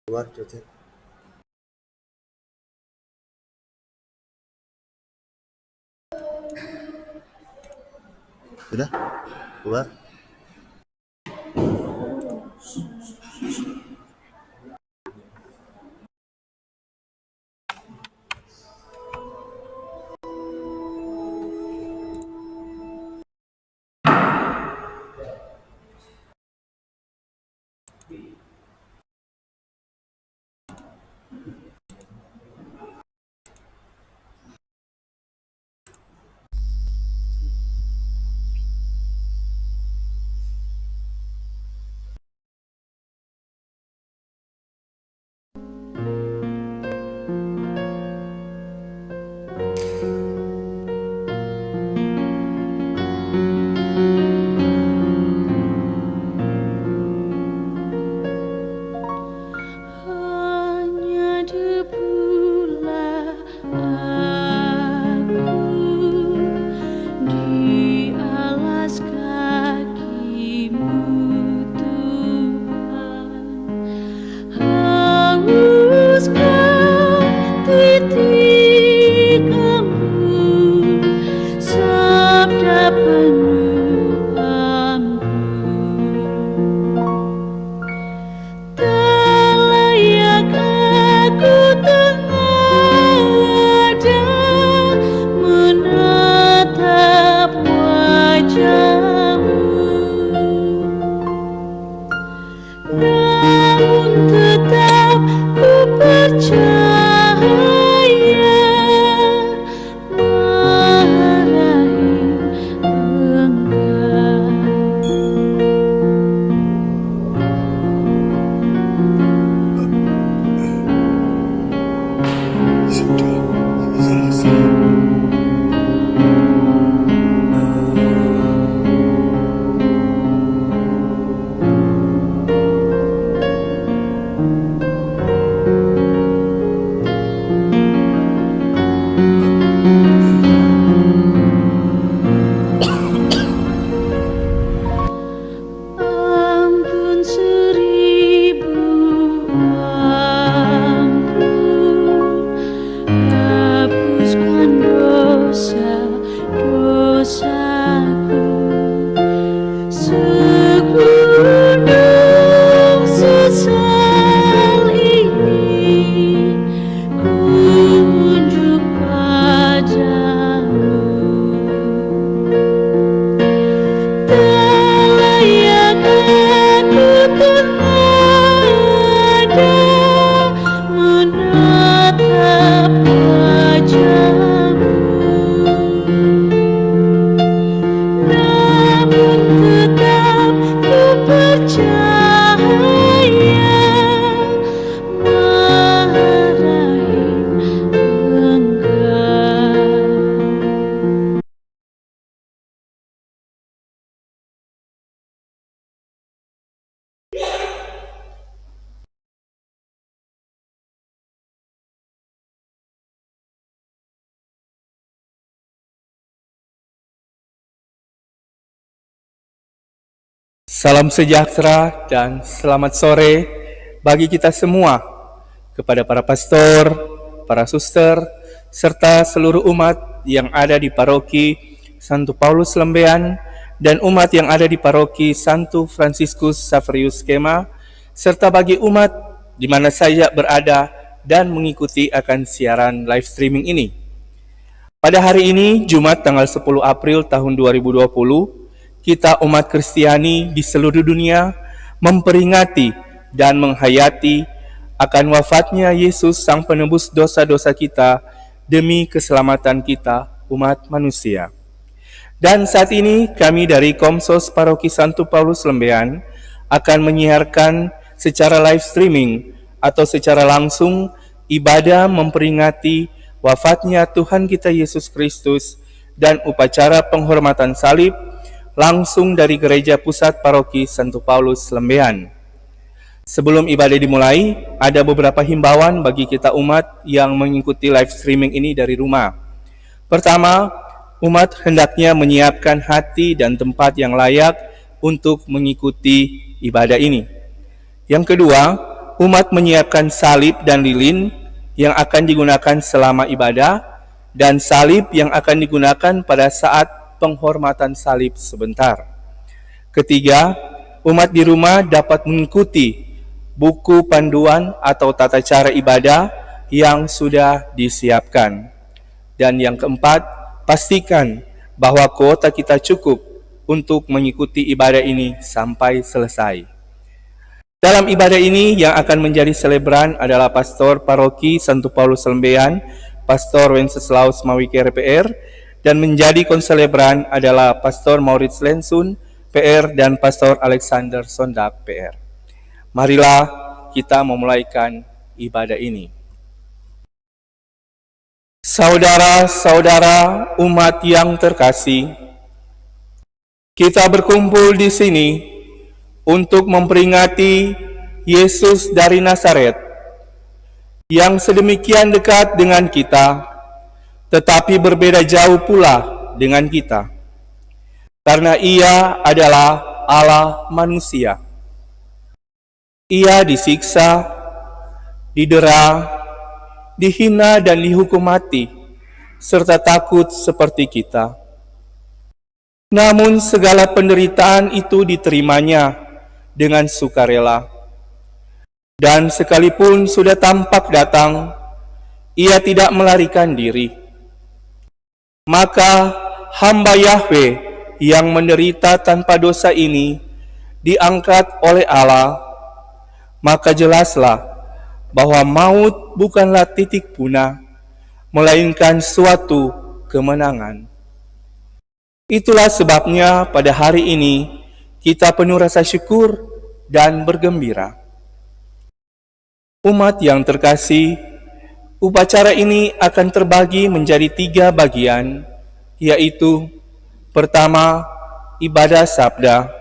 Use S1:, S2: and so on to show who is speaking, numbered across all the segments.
S1: Keluar Jogja. Sudah keluar.
S2: Salam sejahtera dan selamat sore bagi kita semua, kepada para pastor, para suster, serta seluruh umat yang ada di paroki Santo Paulus Lembean dan umat yang ada di paroki Santo Fransiskus Xaverius Kema, serta bagi umat di mana saja berada dan mengikuti akan siaran live streaming ini. Pada hari ini, Jumat tanggal 10 April tahun 2020, kita umat Kristiani di seluruh dunia memperingati dan menghayati akan wafatnya Yesus Sang Penebus dosa-dosa kita demi keselamatan kita umat manusia. Dan saat ini kami dari Komsos Paroki Santo Paulus Lembean akan menyiarkan secara live streaming atau secara langsung ibadah memperingati wafatnya Tuhan kita Yesus Kristus dan upacara penghormatan salib langsung dari Gereja Pusat Paroki Santo Paulus Lembean. Sebelum ibadah dimulai, ada beberapa himbauan bagi kita umat yang mengikuti live streaming ini dari rumah. Pertama, umat hendaknya menyiapkan hati dan tempat yang layak untuk mengikuti ibadah ini. Yang kedua, umat menyiapkan salib dan lilin yang akan digunakan selama ibadah dan salib yang akan digunakan pada saat penghormatan salib sebentar. Ketiga, umat di rumah dapat mengikuti buku panduan atau tata cara ibadah yang sudah disiapkan. Dan yang keempat, pastikan bahwa kuota kita cukup untuk mengikuti ibadah ini sampai selesai. Dalam ibadah ini yang akan menjadi selebran adalah Pastor Paroki Santo Paulus Lembean, Pastor Wenceslaus Mawike RPR, dan menjadi konselebran adalah Pastor Maurits Lensun PR dan Pastor Alexander Sondak PR. Marilah kita memulaikan ibadah ini. Saudara-saudara umat yang terkasih, kita berkumpul di sini untuk memperingati Yesus dari Nazaret yang sedemikian dekat dengan kita, tetapi berbeda jauh pula dengan kita, karena Ia adalah Allah manusia. Ia disiksa, didera, dihina dan dihukum mati, serta takut seperti kita. Namun segala penderitaan itu diterimanya dengan sukarela. Dan sekalipun sudah tampak datang, ia tidak melarikan diri. Maka hamba Yahweh yang menderita tanpa dosa ini diangkat oleh Allah. Maka jelaslah bahwa maut bukanlah titik punah, melainkan suatu kemenangan. Itulah sebabnya pada hari ini kita penuh rasa syukur dan bergembira. Umat yang terkasih, upacara ini akan terbagi menjadi 3 bagian, yaitu pertama, ibadah sabda,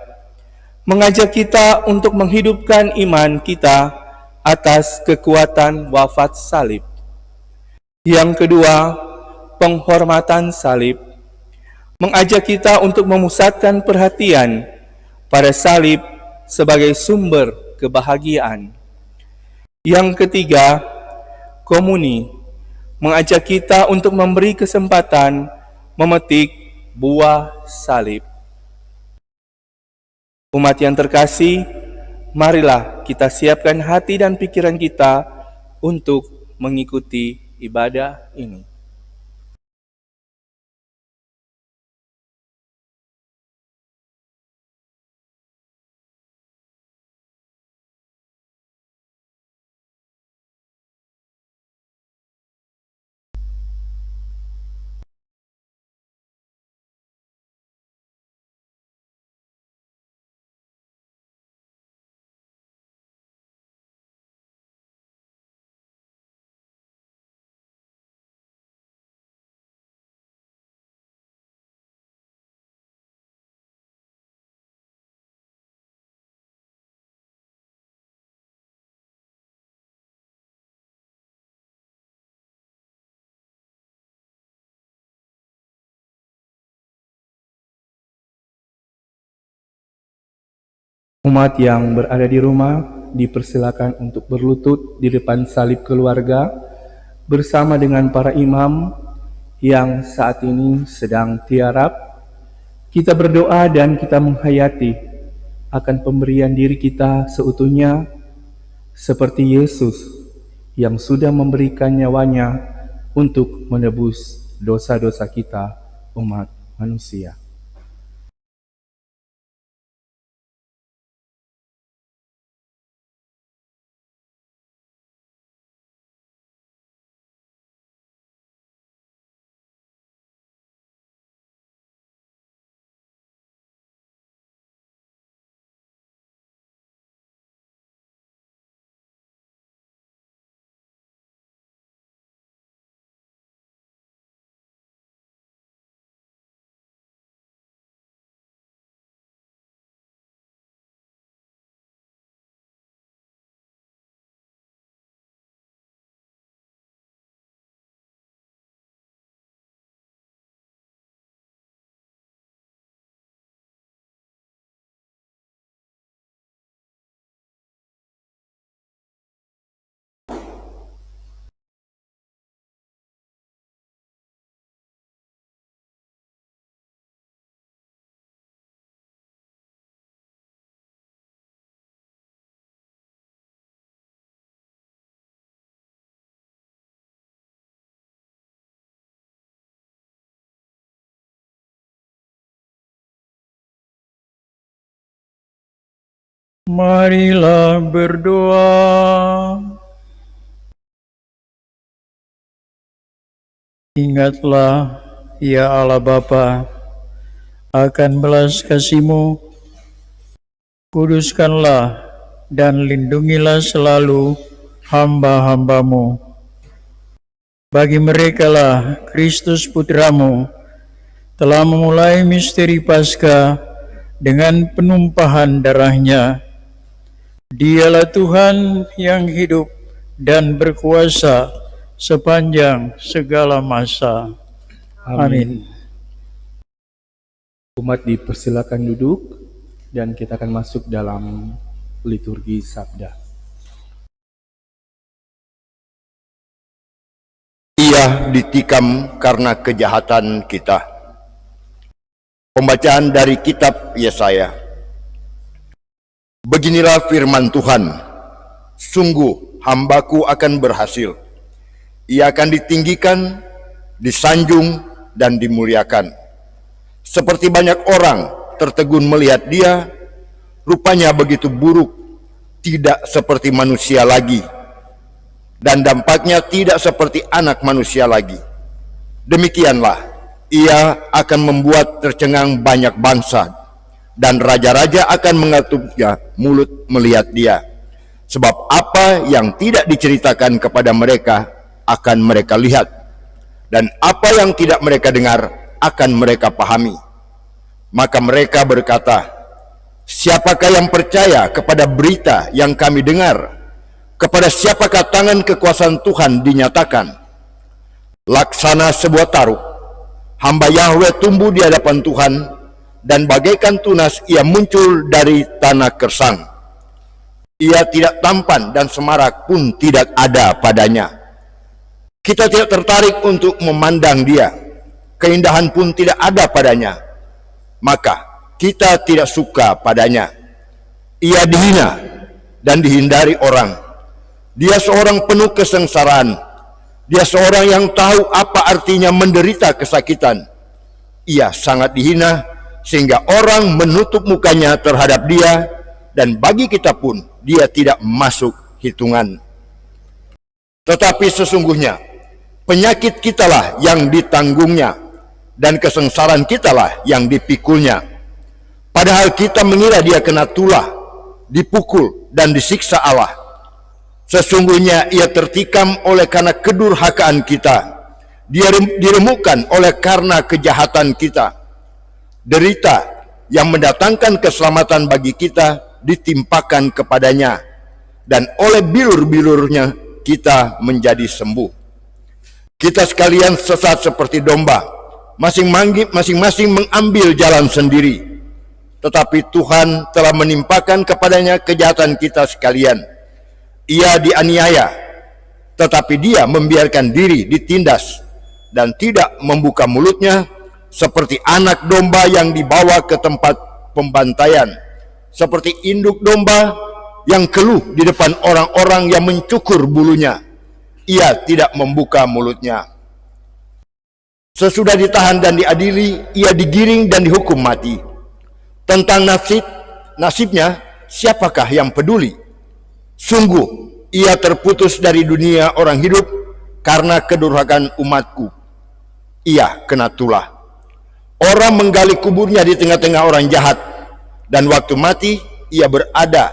S2: mengajak kita untuk menghidupkan iman kita atas kekuatan wafat salib. Yang kedua, penghormatan salib, mengajak kita untuk memusatkan perhatian pada salib sebagai sumber kebahagiaan. Yang ketiga, komuni, mengajak kita untuk memberi kesempatan memetik buah salib. Umat yang terkasih, marilah kita siapkan hati dan pikiran kita untuk mengikuti ibadah ini. Umat yang berada di rumah dipersilakan untuk berlutut di depan salib keluarga bersama dengan para imam yang saat ini sedang tiarap. Kita berdoa dan kita menghayati akan pemberian diri kita seutuhnya seperti Yesus yang sudah memberikan nyawanya untuk menebus dosa-dosa kita umat manusia.
S1: Marilah berdoa. Ingatlah, ya Allah Bapa, akan belas kasih-Mu. Kuduskanlah dan lindungilah selalu hamba-hamba-Mu. Bagi merekalah Kristus Putra-Mu telah memulai misteri Paskah dengan penumpahan darahnya. Dialah Tuhan yang hidup dan berkuasa sepanjang segala masa. Amin.
S2: Umat dipersilakan duduk dan kita akan masuk dalam liturgi sabda.
S3: Ia ditikam karena kejahatan kita. Pembacaan dari kitab Yesaya. Beginilah firman Tuhan, sungguh hambaku akan berhasil. Ia akan ditinggikan, disanjung, dan dimuliakan. Seperti banyak orang tertegun melihat dia, rupanya begitu buruk, tidak seperti manusia lagi, dan dampaknya tidak seperti anak manusia lagi. Demikianlah, ia akan membuat tercengang banyak bangsa, dan raja-raja akan mengatupnya mulut melihat dia. Sebab apa yang tidak diceritakan kepada mereka akan mereka lihat, dan apa yang tidak mereka dengar akan mereka pahami. Maka mereka berkata, siapakah yang percaya kepada berita yang kami dengar? Kepada siapakah tangan kekuasaan Tuhan dinyatakan? Laksana sebuah taruk, hamba Yahweh tumbuh di hadapan Tuhan, dan bagaikan tunas ia muncul dari tanah kersang. Ia tidak tampan dan semarak pun tidak ada padanya. Kita tidak tertarik untuk memandang dia, keindahan pun tidak ada padanya, maka kita tidak suka padanya. Ia dihina dan dihindari orang. Dia seorang penuh kesengsaraan. Dia seorang yang tahu apa artinya menderita kesakitan. Ia sangat dihina sehingga orang menutup mukanya terhadap dia, dan bagi kita pun dia tidak masuk hitungan. Tetapi sesungguhnya penyakit kitalah yang ditanggungnya, dan kesengsaraan kitalah yang dipikulnya. Padahal kita mengira dia kena tulah, dipukul, dan disiksa Allah. Sesungguhnya ia tertikam oleh karena kedurhakaan kita. Dia diremukkan oleh karena kejahatan kita. Derita yang mendatangkan keselamatan bagi kita ditimpakan kepadanya, dan oleh bilur-bilurnya kita menjadi sembuh. Kita sekalian sesat seperti domba, masing-masing mengambil jalan sendiri. Tetapi Tuhan telah menimpakan kepadanya kejahatan kita sekalian. Ia dianiaya, tetapi dia membiarkan diri ditindas, dan tidak membuka mulutnya, seperti anak domba yang dibawa ke tempat pembantaian, seperti induk domba yang keluh di depan orang-orang yang mencukur bulunya. Ia tidak membuka mulutnya. Sesudah ditahan dan diadili, ia digiring dan dihukum mati. Tentang nasibnya, siapakah yang peduli? Sungguh, ia terputus dari dunia orang hidup karena kedurhakaan umatku. Ia kena tulah. Orang menggali kuburnya di tengah-tengah orang jahat, dan waktu mati, ia berada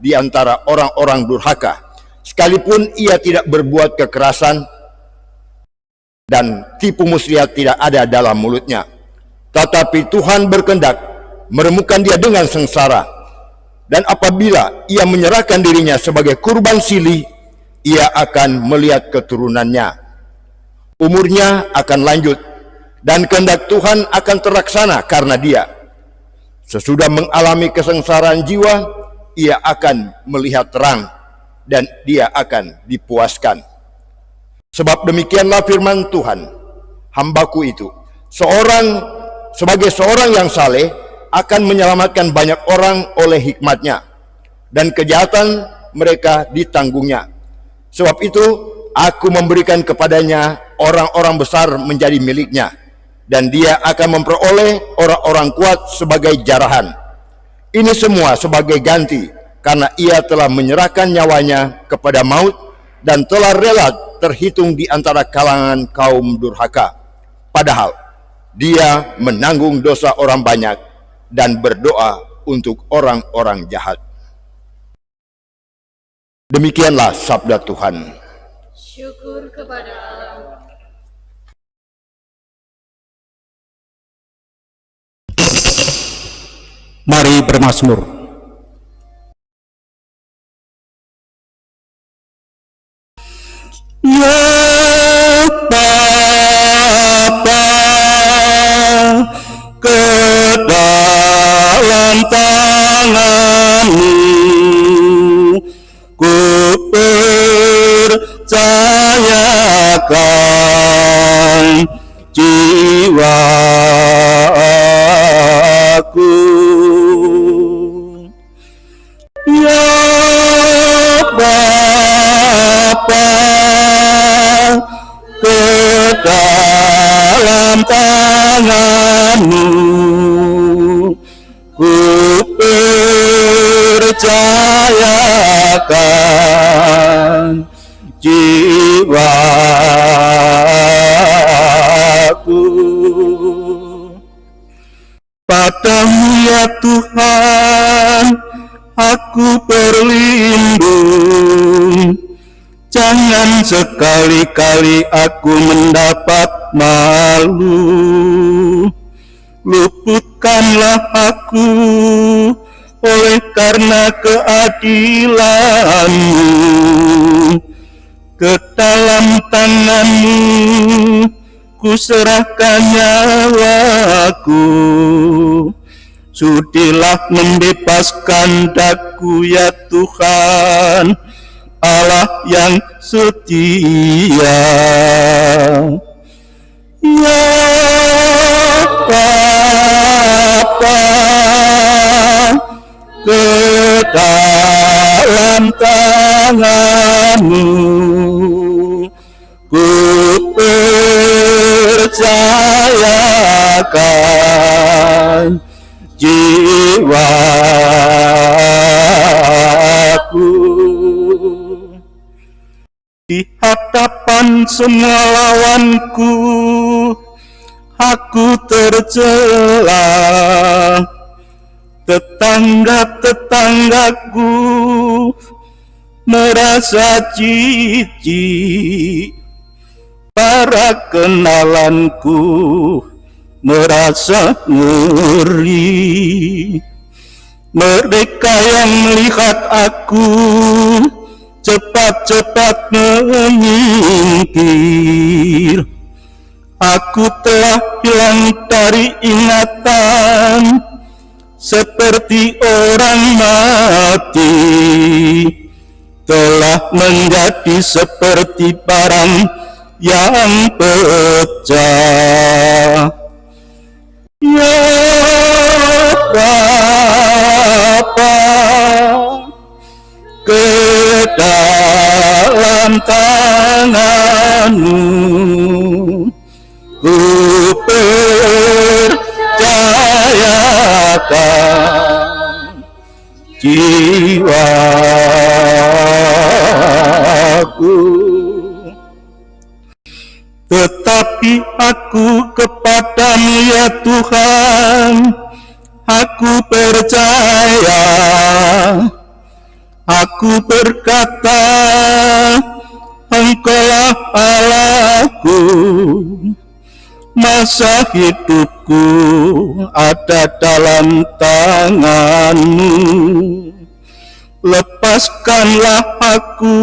S3: di antara orang-orang durhaka. Sekalipun ia tidak berbuat kekerasan, dan tipu muslihat tidak ada dalam mulutnya. Tetapi Tuhan berkehendak meremukkan dia dengan sengsara. Dan apabila ia menyerahkan dirinya sebagai kurban silih, ia akan melihat keturunannya. Umurnya akan lanjut, dan kehendak Tuhan akan terlaksana karena dia. Sesudah mengalami kesengsaraan jiwa, ia akan melihat terang, dan dia akan dipuaskan. Sebab demikianlah firman Tuhan, hambaku itu, sebagai seorang yang saleh, akan menyelamatkan banyak orang oleh hikmatnya, dan kejahatan mereka ditanggungnya. Sebab itu, aku memberikan kepadanya orang-orang besar menjadi miliknya, dan dia akan memperoleh orang-orang kuat sebagai jarahan. Ini semua sebagai ganti karena ia telah menyerahkan nyawanya kepada maut dan telah rela terhitung di antara kalangan kaum durhaka. Padahal dia menanggung dosa orang banyak dan berdoa untuk orang-orang jahat. Demikianlah sabda Tuhan.
S4: Syukur kepada Allah.
S5: Mari bermazmur. Ya Bapa, ke dalam tangan-Mu ku percayakan jiwaku. Ya Bapa, ke dalam tangan-Mu ku percayakan jiwaku. Padamu ya Tuhan aku berlindung, jangan sekali-kali aku mendapat malu. Luputkanlah aku oleh karena keadilan-Mu, ke dalam tangan-Mu ku serahkan nyawaku. Sudilah membebaskan daku ya Tuhan, Allah yang setia. Ya Bapa, ke dalam tangan-Mu ku percayakan jiwaku. Di hadapan semua lawanku aku tercela, tetangga-tetanggaku merasa jijik, para kenalanku merasa ngeri. Mereka yang melihat aku cepat-cepat menyingkir. Aku telah hilang dari ingatan, seperti orang mati, telah menjadi seperti barang yang pecah. Ya Bapa, ke dalam tangan-Mu ku percayakan jiwaku. Tetapi aku kepada-Mu ya Tuhan, aku percaya. Aku berkata, Engkaulah Allahku. Masa hidupku ada dalam tangan-Mu. Lepaskanlah aku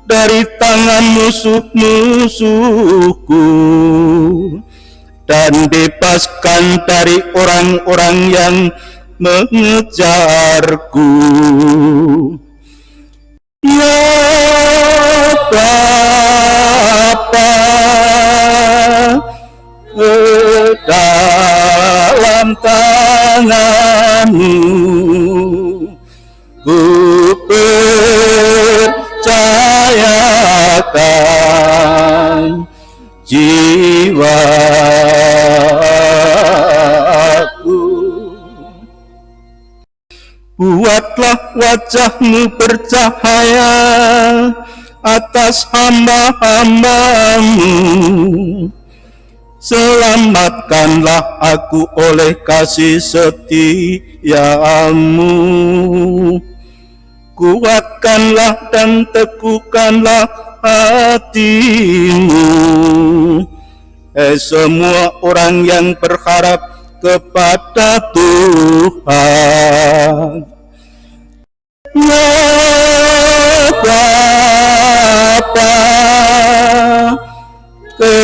S5: dari tangan musuh-musuhku, dan bebaskan dari orang-orang yang mengejarku. Ya Bapa, ke dalam tangan-Mu ku percayakan jiwaku. Buatlah wajah-Mu bercahaya atas hamba-hamba-Mu. Selamatkanlah aku oleh kasih setia-Mu. Kuatkanlah dan teguhkanlah hatimu. Semua orang yang berharap kepada Tuhan. Ya Bapa, ke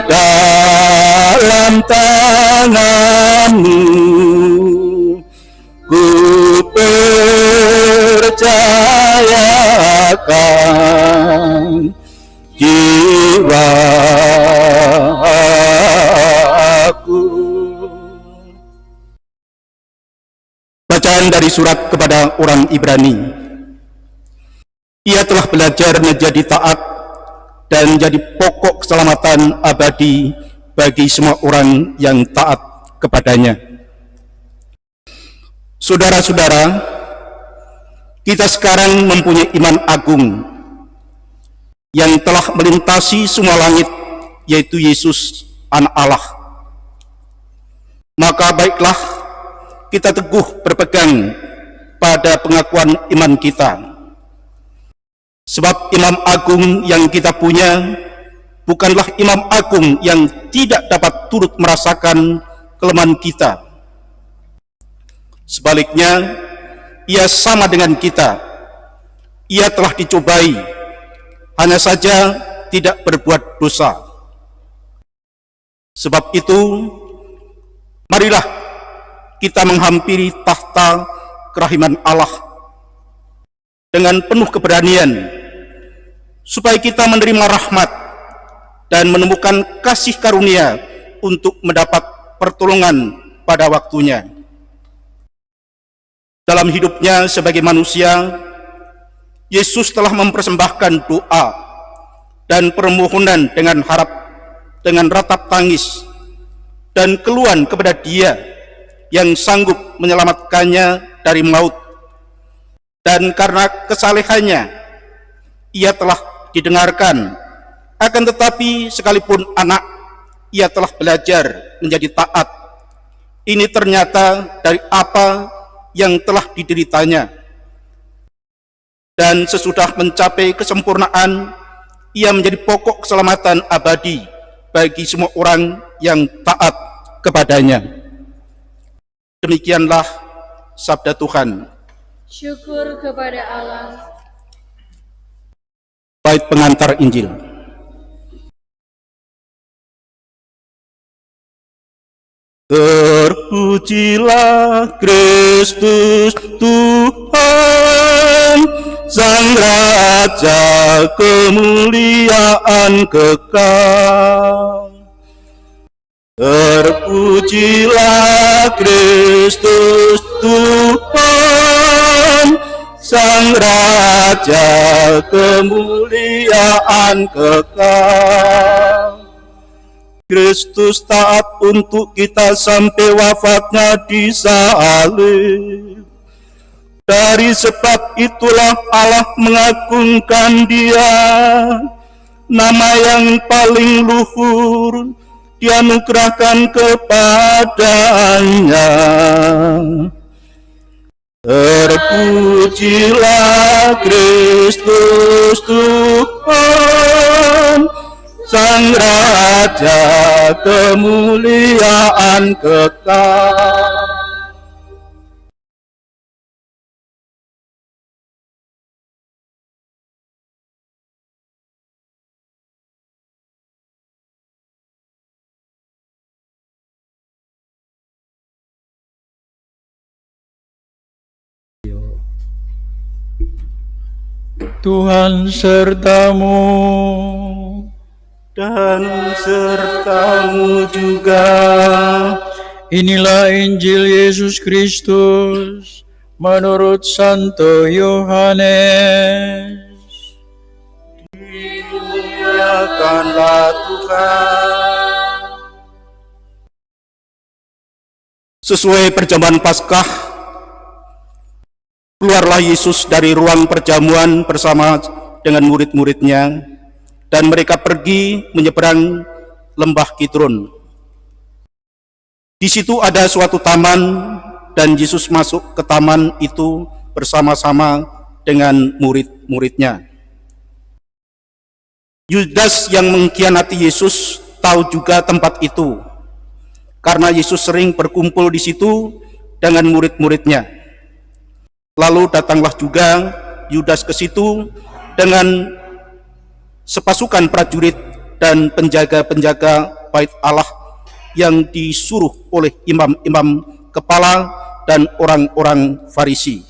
S5: dalam tangan-Mu ku percayakan jiwaku. Bacaan dari surat kepada orang Ibrani. Ia telah belajar menjadi taat dan menjadi pokok keselamatan abadi bagi semua orang yang taat kepadanya. Saudara-saudara, kita sekarang mempunyai iman agung yang telah melintasi semua langit, yaitu Yesus, Anak Allah. Maka baiklah kita teguh berpegang pada pengakuan iman kita. Sebab imam agung yang kita punya bukanlah imam agung yang tidak dapat turut merasakan kelemahan kita. Sebaliknya, ia sama dengan kita. Ia telah dicobai, hanya saja tidak berbuat dosa. Sebab itu, marilah kita menghampiri tahta kerahiman Allah dengan penuh keberanian, supaya kita menerima rahmat dan menemukan kasih karunia untuk mendapat pertolongan pada waktunya. Dalam hidupnya sebagai manusia, Yesus telah mempersembahkan doa dan permohonan dengan ratap tangis dan keluhan kepada Dia yang sanggup menyelamatkannya dari maut. Dan karena kesalehannya, ia telah didengarkan. Akan tetapi sekalipun anak, ia telah belajar menjadi taat. Ini ternyata dari apa yang telah dideritanya. Dan sesudah mencapai kesempurnaan, ia menjadi pokok keselamatan abadi bagi semua orang yang taat kepadanya. Demikianlah sabda Tuhan.
S4: Syukur kepada Allah.
S5: Bait pengantar Injil. Terpujilah Kristus Tuhan, Sang Raja kemuliaan kekal. Terpujilah Kristus Tuhan, Sang Raja kemuliaan kekal. Kristus taat untuk kita sampai wafatnya di salib. Dari sebab itulah Allah mengagungkan Dia. Nama yang paling luhur dianugerahkan kepadanya. Terpujilah Kristus Tuhan, Sang Raja kemuliaan kekal.
S1: Tuhan sertamu.
S5: Dan sertamu juga.
S1: Inilah Injil Yesus Kristus menurut Santo Yohanes.
S5: Dimuliakanlah Tuhan. Sesuai perjamuan Paskah, Keluarlah Yesus dari ruang perjamuan bersama dengan murid-muridnya, dan mereka pergi menyeberang lembah Kidron. Di situ ada suatu taman, dan Yesus masuk ke taman itu bersama-sama dengan murid-muridnya. Yudas yang mengkhianati Yesus tahu juga tempat itu, karena Yesus sering berkumpul di situ dengan murid-muridnya. Lalu datanglah juga Yudas ke situ dengan sepasukan prajurit dan penjaga-penjaga bait Allah yang disuruh oleh imam-imam kepala dan orang-orang Farisi.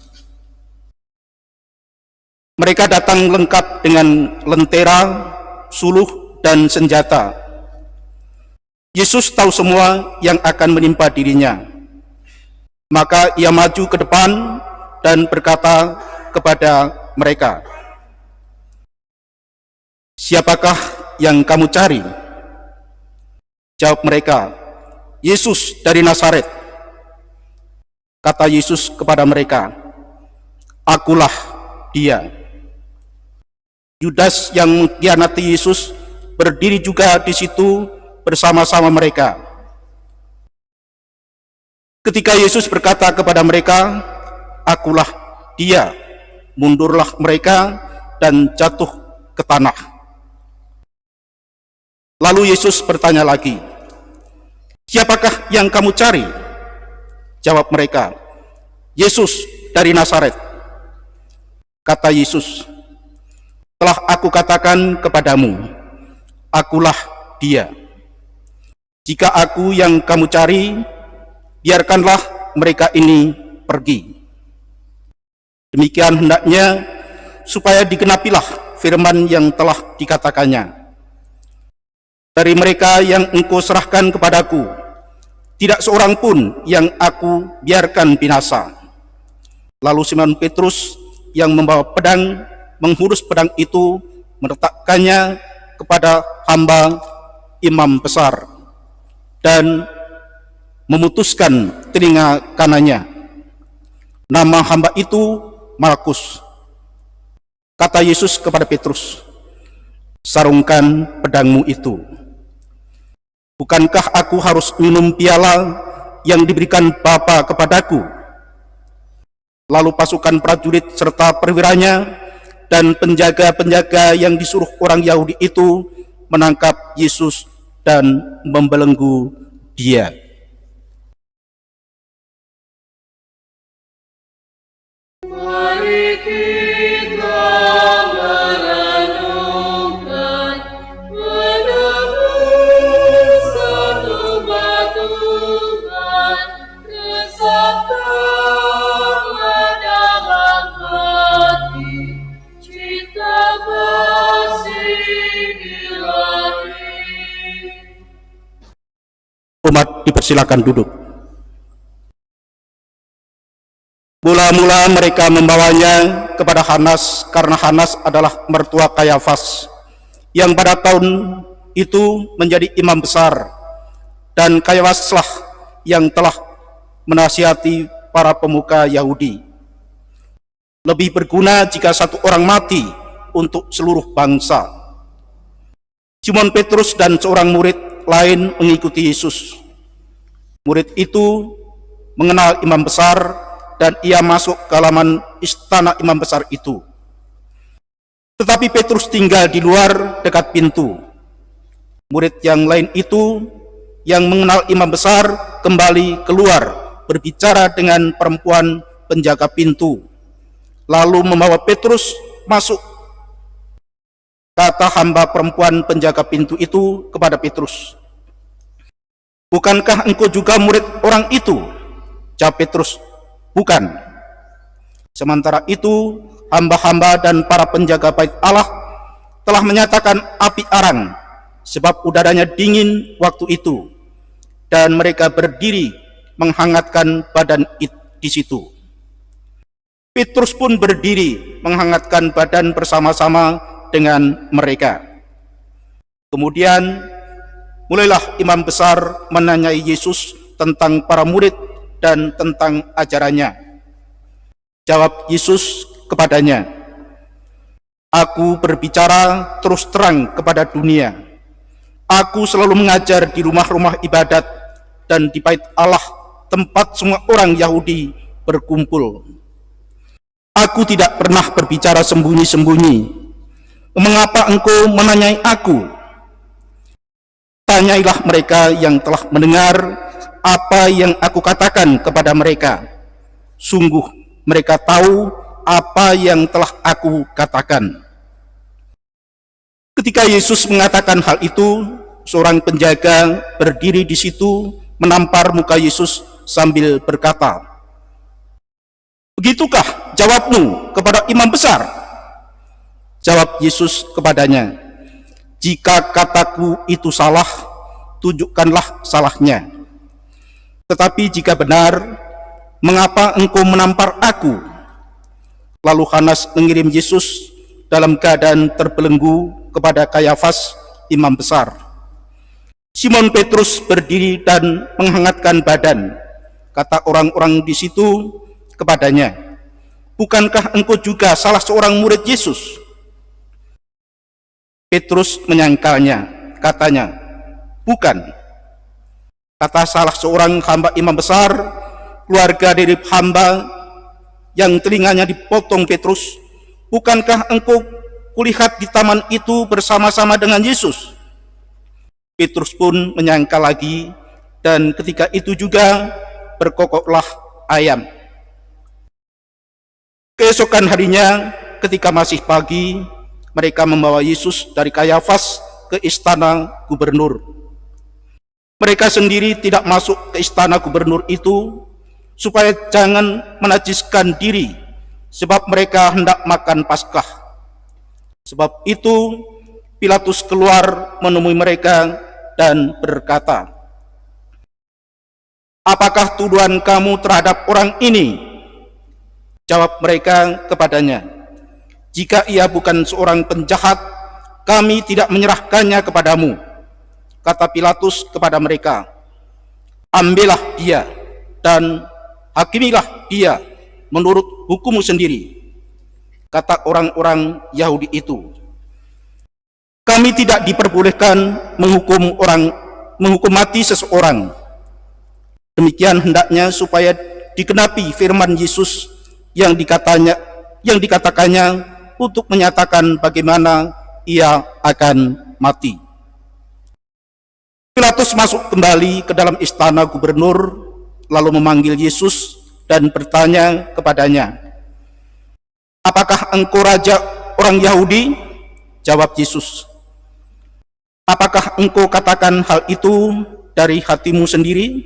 S5: Mereka datang lengkap dengan lentera, suluh, dan senjata. Yesus tahu semua yang akan menimpa dirinya. Maka ia maju ke depan dan berkata kepada mereka, "Siapakah yang kamu cari?" Jawab mereka, "Yesus dari Nazaret." Kata Yesus kepada mereka, "Akulah dia." Yudas yang mengkhianati Yesus berdiri juga di situ bersama-sama mereka. Ketika Yesus berkata kepada mereka, "Akulah dia," mundurlah mereka dan jatuh ke tanah. Lalu Yesus bertanya lagi, "Siapakah yang kamu cari?" Jawab mereka, "Yesus dari Nazaret." Kata Yesus, "Telah aku katakan kepadamu, akulah dia. Jika aku yang kamu cari, biarkanlah mereka ini pergi." Demikian hendaknya supaya digenapilah firman yang telah dikatakannya, "Dari mereka yang engkau serahkan kepadaku, tidak seorang pun yang aku biarkan binasa." Lalu Simon Petrus yang membawa pedang menghunus pedang itu, meletakkannya kepada hamba imam besar dan memutuskan telinga kanannya. Nama hamba itu Malkus. Kata Yesus kepada Petrus, "Sarungkan pedangmu itu. Bukankah aku harus minum piala yang diberikan Bapa kepadaku?" Lalu pasukan prajurit serta perwiranya dan penjaga-penjaga yang disuruh orang Yahudi itu menangkap Yesus dan membelenggu dia.
S4: Mari kita merenungkan, menebus satu batuan, resapkanlah dalam hati, cinta kasih ilahi.
S5: Umat dipersilakan duduk. Mula-mula mereka membawanya kepada Hanas, karena Hanas adalah mertua Kayafas, yang pada tahun itu menjadi imam besar, dan Kayafaslah yang telah menasihati para pemuka Yahudi. Lebih berguna jika satu orang mati untuk seluruh bangsa. Simon Petrus dan seorang murid lain mengikuti Yesus. Murid itu mengenal imam besar, dan ia masuk ke halaman istana imam besar itu. Tetapi Petrus tinggal di luar dekat pintu. Murid yang lain itu yang mengenal imam besar kembali keluar berbicara dengan perempuan penjaga pintu, lalu membawa Petrus masuk. Kata hamba perempuan penjaga pintu itu kepada Petrus, "Bukankah engkau juga murid orang itu?" Jawab Petrus, "Bukan." Sementara itu, hamba-hamba dan para penjaga bait Allah telah menyatakan api arang, sebab udaranya dingin waktu itu, dan mereka berdiri menghangatkan badan di situ. Petrus pun berdiri menghangatkan badan bersama-sama dengan mereka. Kemudian mulailah imam besar menanyai Yesus tentang para murid dan tentang ajarannya. Jawab Yesus kepadanya, "Aku berbicara terus terang kepada dunia. Aku selalu mengajar di rumah-rumah ibadat dan di bait Allah, tempat semua orang Yahudi berkumpul. Aku tidak pernah berbicara sembunyi-sembunyi. Mengapa engkau menanyai aku? Tanyailah mereka yang telah mendengar apa yang aku katakan kepada mereka. Sungguh mereka tahu apa yang telah aku katakan." Ketika Yesus mengatakan hal itu, seorang penjaga berdiri di situ menampar muka Yesus sambil berkata, "Begitukah jawabmu kepada imam besar?" Jawab Yesus kepadanya, "Jika kataku itu salah, tunjukkanlah salahnya. Tetapi jika benar, mengapa engkau menampar aku?" Lalu Hanas mengirim Yesus dalam keadaan terbelenggu kepada Kayafas, imam besar. Simon Petrus berdiri dan menghangatkan badan. Kata orang-orang di situ kepadanya, "Bukankah engkau juga salah seorang murid Yesus?" Petrus menyangkalnya, katanya, "Bukan." Kata salah seorang hamba imam besar, keluarga dari hamba yang telinganya dipotong Petrus, "Bukankah engkau kulihat di taman itu bersama-sama dengan Yesus?" Petrus pun menyangkal lagi, dan ketika itu juga berkokoklah ayam. Keesokan harinya, ketika masih pagi, mereka membawa Yesus dari Kayafas ke istana gubernur. Mereka sendiri tidak masuk ke istana gubernur itu supaya jangan menajiskan diri, sebab mereka hendak makan Paskah. Sebab itu Pilatus keluar menemui mereka dan berkata, "Apakah tuduhan kamu terhadap orang ini?" Jawab mereka kepadanya, "Jika ia bukan seorang penjahat, kami tidak menyerahkannya kepadamu." Kata Pilatus kepada mereka, "Ambillah dia dan hakimilah dia menurut hukummu sendiri." Kata orang-orang Yahudi itu, "Kami tidak diperbolehkan menghukum mati seseorang. Demikian hendaknya supaya digenapi firman Yesus yang dikatakannya untuk menyatakan bagaimana ia akan mati." Pilatus masuk kembali ke dalam istana gubernur, lalu memanggil Yesus dan bertanya kepadanya, "Apakah engkau raja orang Yahudi?" Jawab Yesus, "Apakah engkau katakan hal itu dari hatimu sendiri,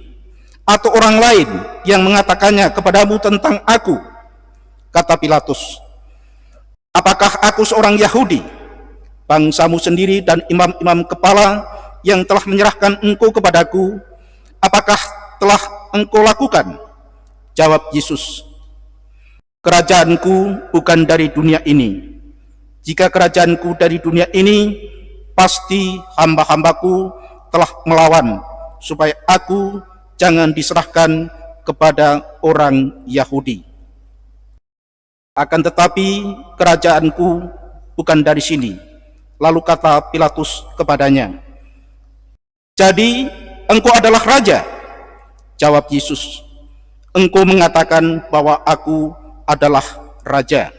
S5: atau orang lain yang mengatakannya kepadamu tentang aku?" Kata Pilatus, "Apakah aku seorang Yahudi? Bangsamu sendiri dan imam-imam kepala yang telah menyerahkan engkau kepadaku, apakah telah engkau lakukan?" Jawab Yesus, "Kerajaanku bukan dari dunia ini. Jika kerajaanku dari dunia ini, pasti hamba-hambaku telah melawan, supaya aku jangan diserahkan kepada orang Yahudi. Akan tetapi kerajaanku bukan dari sini." Lalu kata Pilatus kepadanya, "Jadi engkau adalah raja?" Jawab Yesus, "Engkau mengatakan bahwa aku adalah raja.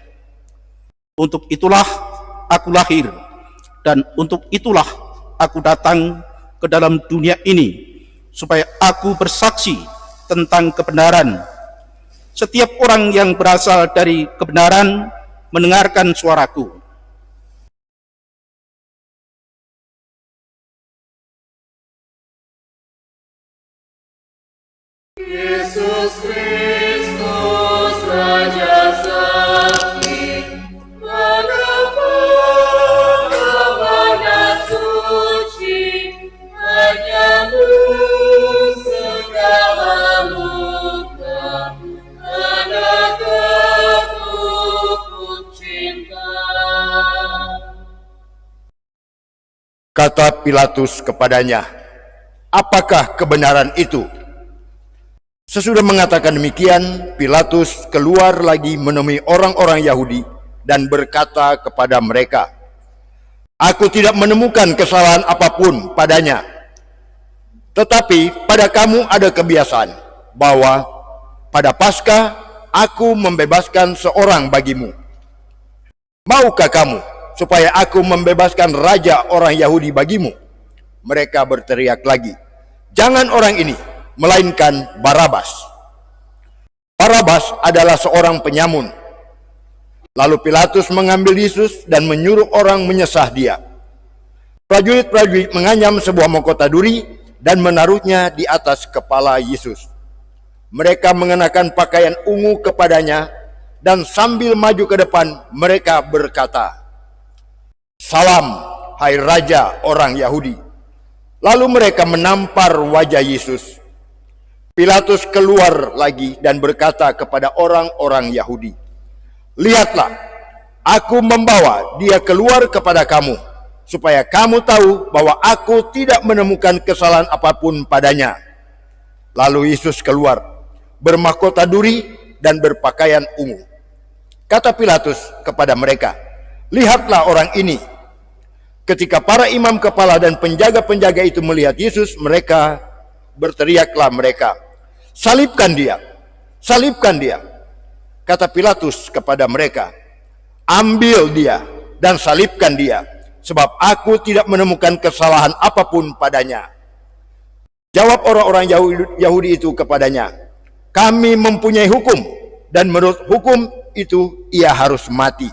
S5: Untuk itulah aku lahir, dan untuk itulah aku datang ke dalam dunia ini, supaya aku bersaksi tentang kebenaran. Setiap orang yang berasal dari kebenaran mendengarkan suaraku."
S4: Yesus Kristus, Raja Sakti, mana suci, hanyamu segala muka, anak aku cinta.
S3: Kata Pilatus kepadanya, "Apakah kebenaran itu?" Sesudah mengatakan demikian, Pilatus keluar lagi menemui orang-orang Yahudi dan berkata kepada mereka, "Aku tidak menemukan kesalahan apapun padanya. Tetapi pada kamu ada kebiasaan bahwa pada Paskah aku membebaskan seorang bagimu. Maukah kamu supaya aku membebaskan raja orang Yahudi bagimu?" Mereka berteriak lagi, "Jangan orang ini, melainkan Barabas." Barabas adalah seorang penyamun. Lalu Pilatus mengambil Yesus dan menyuruh orang menyesah dia. Prajurit-prajurit menganyam sebuah mahkota duri dan menaruhnya di atas kepala Yesus. Mereka mengenakan pakaian ungu kepadanya dan sambil maju ke depan mereka berkata, "Salam, hai Raja orang Yahudi." Lalu mereka menampar wajah Yesus. Pilatus keluar lagi dan berkata kepada orang-orang Yahudi, "Lihatlah, aku membawa dia keluar kepada kamu, supaya kamu tahu bahwa aku tidak menemukan kesalahan apapun padanya." Lalu Yesus keluar, bermahkota duri dan berpakaian ungu. Kata Pilatus kepada mereka, "Lihatlah orang ini." Ketika para imam kepala dan penjaga-penjaga itu melihat Yesus, berteriaklah mereka, "Salibkan dia! Salibkan dia!" Kata Pilatus kepada mereka, "Ambil dia dan salibkan dia, sebab aku tidak menemukan kesalahan apapun padanya." Jawab orang-orang Yahudi itu kepadanya, "Kami mempunyai hukum, dan menurut hukum itu ia harus mati,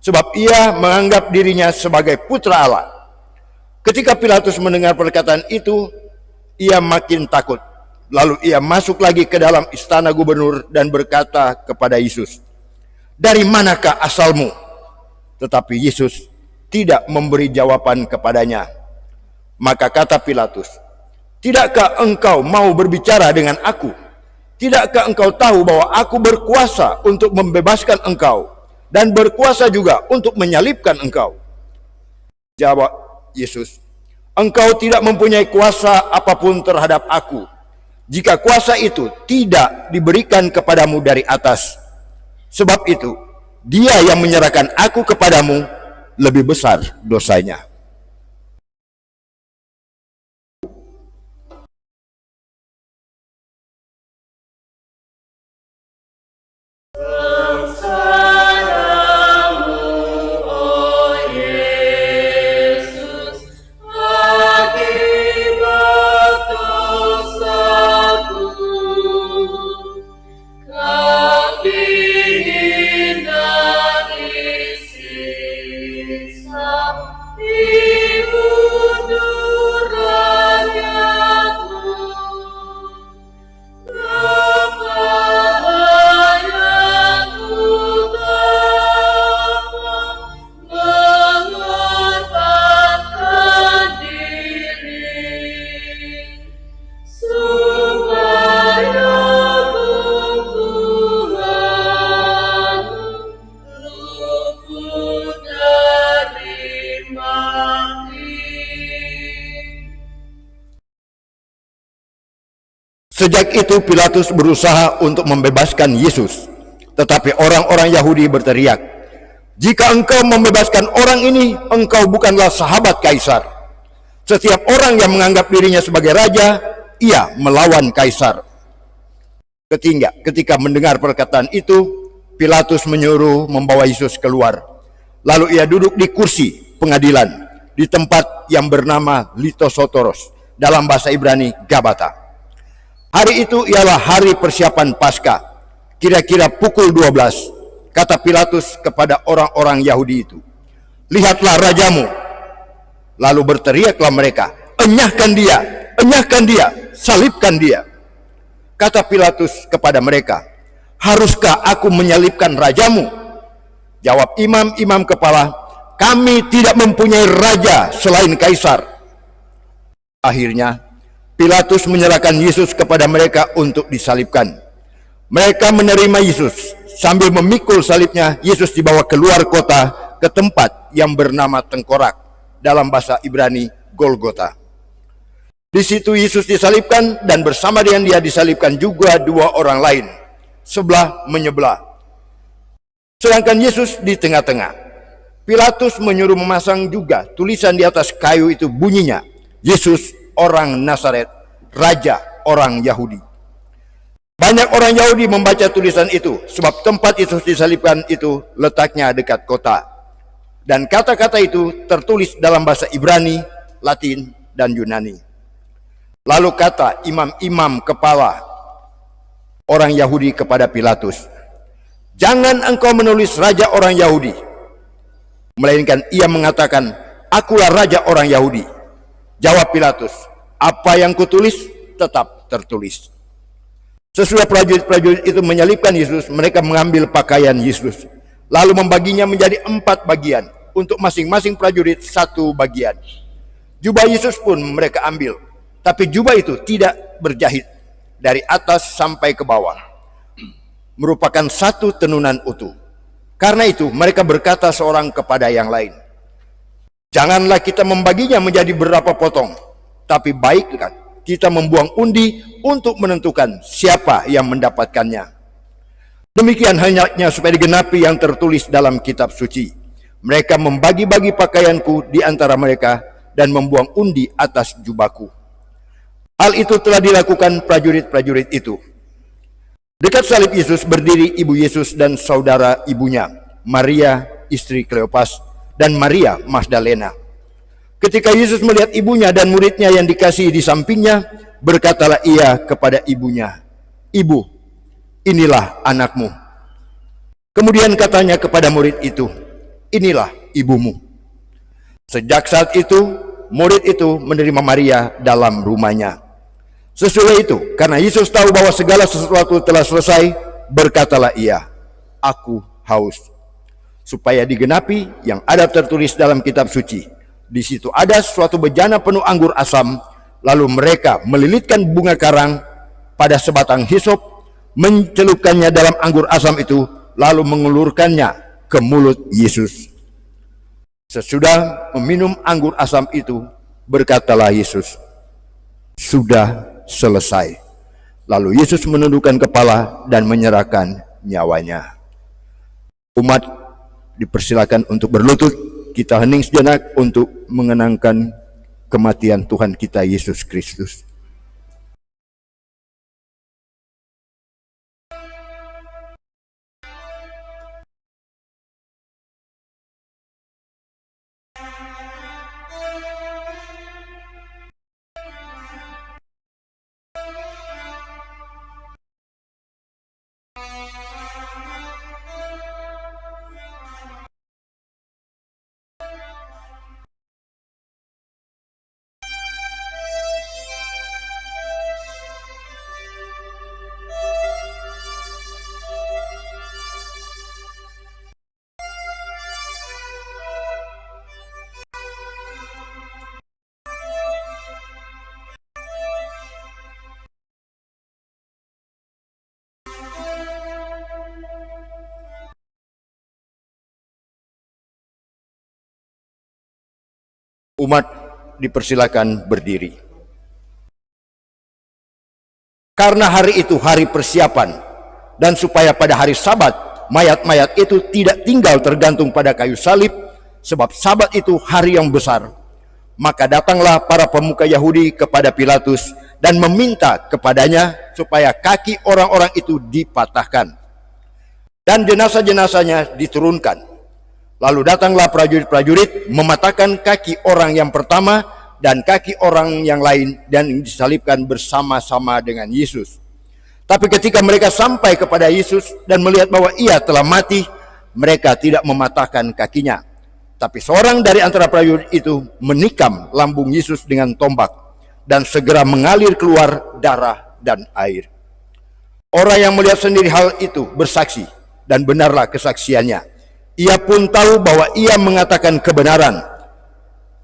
S3: sebab ia menganggap dirinya sebagai putra Allah." Ketika Pilatus mendengar perkataan itu, ia makin takut. Lalu ia masuk lagi ke dalam istana gubernur dan berkata kepada Yesus, "Dari manakah asalmu?" Tetapi Yesus tidak memberi jawaban kepadanya. Maka kata Pilatus, "Tidakkah engkau mau berbicara dengan aku? Tidakkah engkau tahu bahwa aku berkuasa untuk membebaskan engkau dan berkuasa juga untuk menyalibkan engkau?" Jawab Yesus, "Engkau tidak mempunyai kuasa apapun terhadap aku, jika kuasa itu tidak diberikan kepadamu dari atas. Sebab itu, dia yang menyerahkan aku kepadamu lebih besar dosanya."
S4: Sengsaramu, oh Yesus, akibat dosaku, kami hindari siksa, dibunuh rakyatmu.
S3: Sejak itu Pilatus berusaha untuk membebaskan Yesus. Tetapi orang-orang Yahudi berteriak, "Jika engkau membebaskan orang ini, engkau bukanlah sahabat Kaisar. Setiap orang yang menganggap dirinya sebagai raja, ia melawan Kaisar." Ketika mendengar perkataan itu, Pilatus menyuruh membawa Yesus keluar. Lalu ia duduk di kursi pengadilan di tempat yang bernama Litosotoros, dalam bahasa Ibrani Gabata. Hari itu ialah hari persiapan Paskah, kira-kira pukul 12. Kata Pilatus kepada orang-orang Yahudi itu, "Lihatlah rajamu." Lalu berteriaklah mereka, enyahkan dia, salibkan dia." Kata Pilatus kepada mereka, "Haruskah aku menyalibkan rajamu?" Jawab imam-imam kepala, "Kami tidak mempunyai raja selain Kaisar." Akhirnya Pilatus menyerahkan Yesus kepada mereka untuk disalibkan. Mereka menerima Yesus. Sambil memikul salibnya, Yesus dibawa keluar kota ke tempat yang bernama Tengkorak, dalam bahasa Ibrani Golgota. Di situ Yesus disalibkan dan bersama dengan dia disalibkan juga dua orang lain, sebelah menyebelah. Sedangkan Yesus di tengah-tengah. Pilatus menyuruh memasang juga tulisan di atas kayu itu, bunyinya, Yesus orang Nazaret, Raja orang Yahudi. Banyak orang Yahudi membaca tulisan itu, sebab tempat Yesus disalibkan itu letaknya dekat kota. Dan kata-kata itu tertulis dalam bahasa Ibrani, Latin, dan Yunani. Lalu kata imam-imam kepala orang Yahudi kepada Pilatus, "Jangan engkau menulis Raja orang Yahudi, melainkan ia mengatakan, akulah Raja orang Yahudi." Jawab Pilatus, "Apa yang kutulis tetap tertulis." Sesudah prajurit-prajurit itu menyalibkan Yesus, mereka mengambil pakaian Yesus, lalu membaginya menjadi 4 bagian, untuk masing-masing prajurit 1 bagian. Jubah Yesus pun mereka ambil, tapi jubah itu tidak berjahit dari atas sampai ke bawah, merupakan satu tenunan utuh. Karena itu mereka berkata seorang kepada yang lain, "Janganlah kita membaginya menjadi berapa potong, tapi baiklah kita membuang undi untuk menentukan siapa yang mendapatkannya." Demikian hendaknya supaya digenapi yang tertulis dalam kitab suci, "Mereka membagi-bagi pakaianku di antara mereka dan membuang undi atas jubahku." Hal itu telah dilakukan prajurit-prajurit itu. Dekat salib Yesus berdiri ibu Yesus dan saudara ibunya, Maria istri Kleopas dan Maria Magdalena. Ketika Yesus melihat ibunya dan muridnya yang dikasihi di sampingnya, berkatalah ia kepada ibunya, "Ibu, inilah anakmu." Kemudian katanya kepada murid itu, "Inilah ibumu." Sejak saat itu, murid itu menerima Maria dalam rumahnya. Sesudah itu, karena Yesus tahu bahwa segala sesuatu telah selesai, berkatalah ia, "Aku haus." Supaya digenapi yang ada tertulis dalam kitab suci, di situ ada suatu bejana penuh anggur asam. Lalu mereka melilitkan bunga karang pada sebatang hisop, mencelupkannya dalam anggur asam itu, lalu mengulurkannya ke mulut Yesus. Sesudah meminum anggur asam itu, berkatalah Yesus, "Sudah selesai." Lalu Yesus menundukkan kepala dan menyerahkan nyawanya. Umat dipersilakan untuk berlutut. Kita hening sejenak untuk mengenangkan kematian Tuhan kita Yesus Kristus. Umat dipersilakan berdiri. Karena hari itu hari persiapan, dan supaya pada hari Sabat mayat-mayat itu tidak tinggal tergantung pada kayu salib, sebab Sabat itu hari yang besar, maka datanglah para pemuka Yahudi kepada Pilatus dan meminta kepadanya supaya kaki orang-orang itu dipatahkan dan jenazah-jenazahnya diturunkan. Lalu datanglah prajurit-prajurit mematahkan kaki orang yang pertama dan kaki orang yang lain dan disalibkan bersama-sama dengan Yesus. Tapi ketika mereka sampai kepada Yesus dan melihat bahwa ia telah mati, mereka tidak mematahkan kakinya. Tapi seorang dari antara prajurit itu menikam lambung Yesus dengan tombak, dan segera mengalir keluar darah dan air. Orang yang melihat sendiri hal itu bersaksi, dan benarlah kesaksiannya. Ia pun tahu bahwa ia mengatakan kebenaran,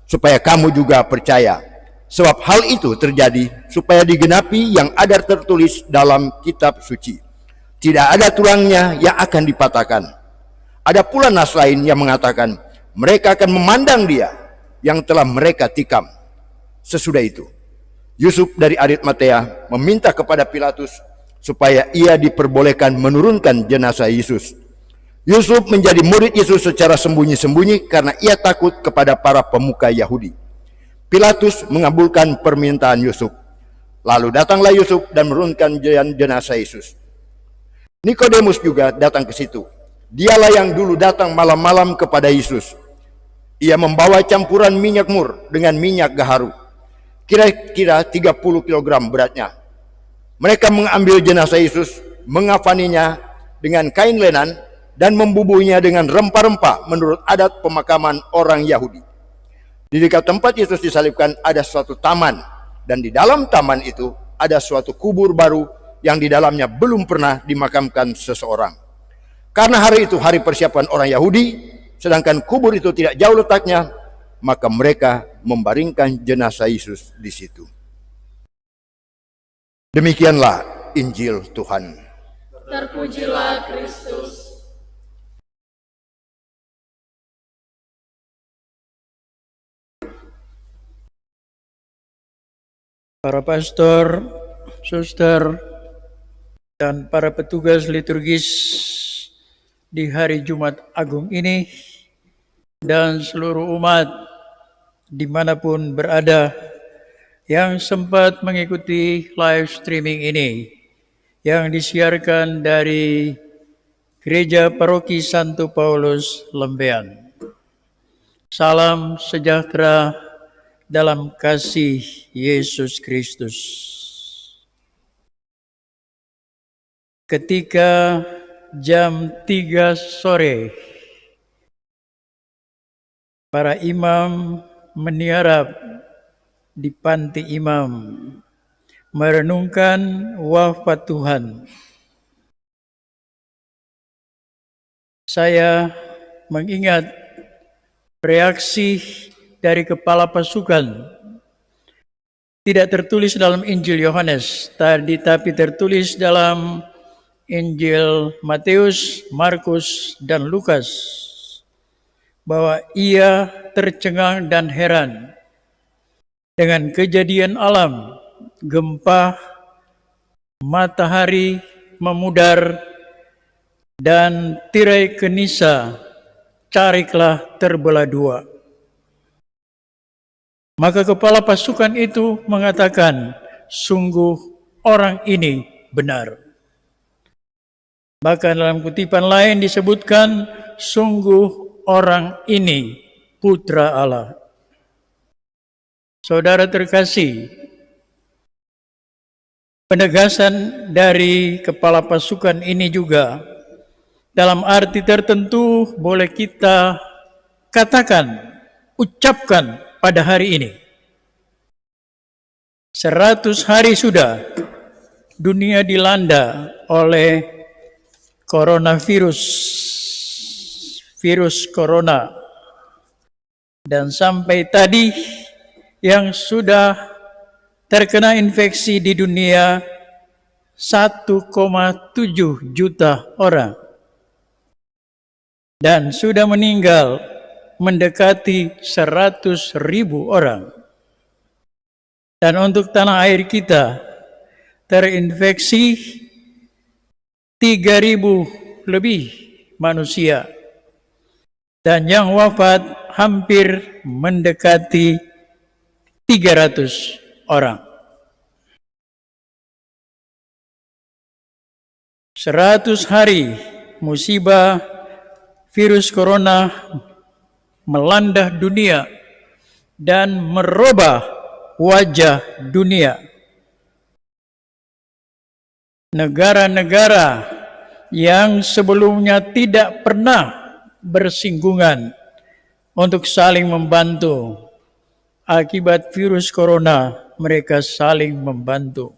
S3: supaya kamu juga percaya. Sebab hal itu terjadi supaya digenapi yang ada tertulis dalam kitab suci. Tidak ada tulangnya yang akan dipatahkan. Ada pula nas lain yang mengatakan, mereka akan memandang dia yang telah mereka tikam. Sesudah itu, Yusuf dari Arimatea meminta kepada Pilatus supaya ia diperbolehkan menurunkan jenazah Yesus. Yusuf menjadi murid Yesus secara sembunyi-sembunyi karena ia takut kepada para pemuka Yahudi. Pilatus mengabulkan permintaan Yusuf. Lalu datanglah Yusuf dan menurunkan jenazah Yesus. Nikodemus juga datang ke situ. Dialah yang dulu datang malam-malam kepada Yesus. Ia membawa campuran minyak mur dengan minyak gaharu, kira-kira 30 kg beratnya. Mereka mengambil jenazah Yesus, mengafaninya dengan kain lenan, dan membubuhnya dengan rempah-rempah menurut adat pemakaman orang Yahudi. Di dekat tempat Yesus disalibkan ada suatu taman, dan di dalam taman itu ada suatu kubur baru yang di dalamnya belum pernah dimakamkan seseorang. Karena hari itu hari persiapan orang Yahudi, sedangkan kubur itu tidak jauh letaknya, maka mereka membaringkan jenazah Yesus di situ. Demikianlah Injil Tuhan.
S4: Terpujilah Kristus.
S1: Para pastor, suster, dan para petugas liturgis di hari Jumat Agung ini, dan seluruh umat dimanapun berada yang sempat mengikuti live streaming ini yang disiarkan dari Gereja Paroki Santo Paulus Lembean. Salam sejahtera dalam kasih Yesus Kristus. Ketika jam 3 sore, para imam meniarap di panti imam, merenungkan wafat Tuhan. Saya mengingat reaksi dari kepala pasukan, tidak tertulis dalam Injil Yohanes, tapi tertulis dalam Injil Matius, Markus, dan Lukas, bahwa ia tercengang dan heran dengan kejadian alam, gempa, matahari memudar, dan tirai kenisa cariklah terbelah dua. Maka kepala pasukan itu mengatakan, sungguh orang ini benar. Bahkan dalam kutipan lain disebutkan, sungguh orang ini putra Allah. Saudara terkasih, penegasan dari kepala pasukan ini juga dalam arti tertentu boleh kita katakan, ucapkan pada hari ini. 100 hari sudah dunia dilanda oleh coronavirus, virus corona. Dan sampai tadi yang sudah terkena infeksi di dunia 1,7 juta orang. Dan sudah meninggal mendekati 100.000 orang. Dan untuk tanah air kita terinfeksi 3.000 lebih manusia. Dan yang wafat hampir mendekati 300 orang. 100 hari musibah virus corona melanda dunia dan merubah wajah dunia. Negara-negara yang sebelumnya tidak pernah bersinggungan untuk saling membantu, akibat virus corona mereka saling membantu.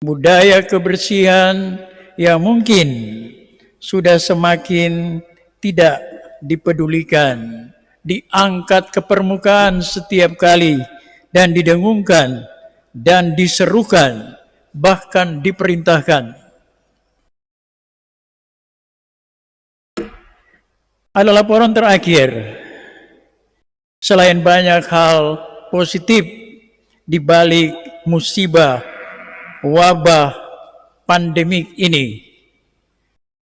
S1: Budaya kebersihan yang mungkin sudah semakin tidak dipedulikan, diangkat ke permukaan setiap kali dan didengungkan dan diserukan, bahkan diperintahkan. Ada laporan terakhir Selain banyak hal positif di balik musibah wabah pandemik ini,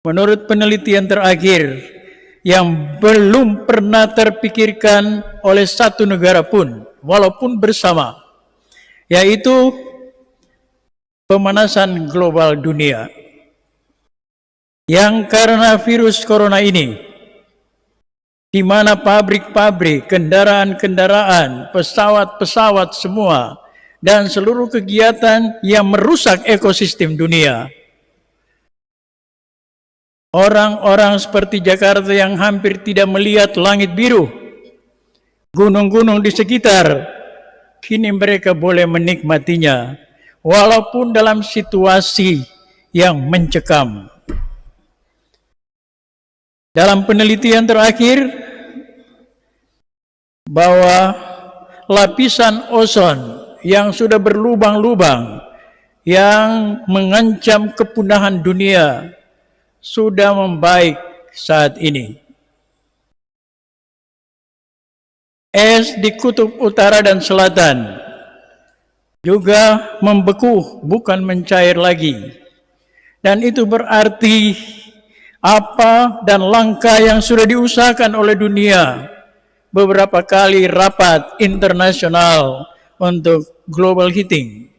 S1: menurut penelitian terakhir yang belum pernah terpikirkan oleh satu negara pun, walaupun bersama, yaitu pemanasan global dunia. Yang karena virus corona ini, di mana pabrik-pabrik, kendaraan-kendaraan, pesawat-pesawat semua, dan seluruh kegiatan yang merusak ekosistem dunia. Orang-orang seperti Jakarta yang hampir tidak melihat langit biru, gunung-gunung di sekitar, kini mereka boleh menikmatinya, walaupun dalam situasi yang mencekam. Dalam penelitian terakhir, bahwa lapisan ozon yang sudah berlubang-lubang, yang mengancam kepunahan dunia, sudah membaik saat ini. Es di kutub utara dan selatan juga membeku, bukan mencair lagi. Dan itu berarti apa dan langkah yang sudah diusahakan oleh dunia, beberapa kali rapat internasional untuk global heating,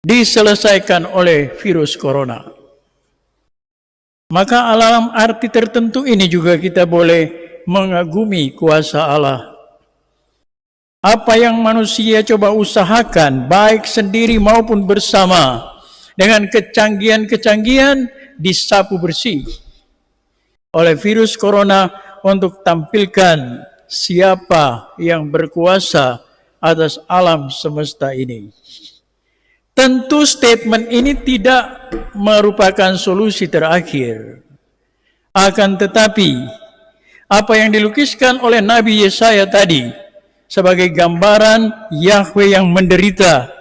S1: diselesaikan oleh virus corona. Maka dalam arti tertentu ini juga kita boleh mengagumi kuasa Allah. Apa yang manusia coba usahakan, baik sendiri maupun bersama, dengan kecanggihan-kecanggihan, disapu bersih oleh virus corona untuk tampilkan siapa yang berkuasa atas alam semesta ini. Tentu statement ini tidak merupakan solusi terakhir. Akan tetapi, apa yang dilukiskan oleh Nabi Yesaya tadi sebagai gambaran Yahweh yang menderita,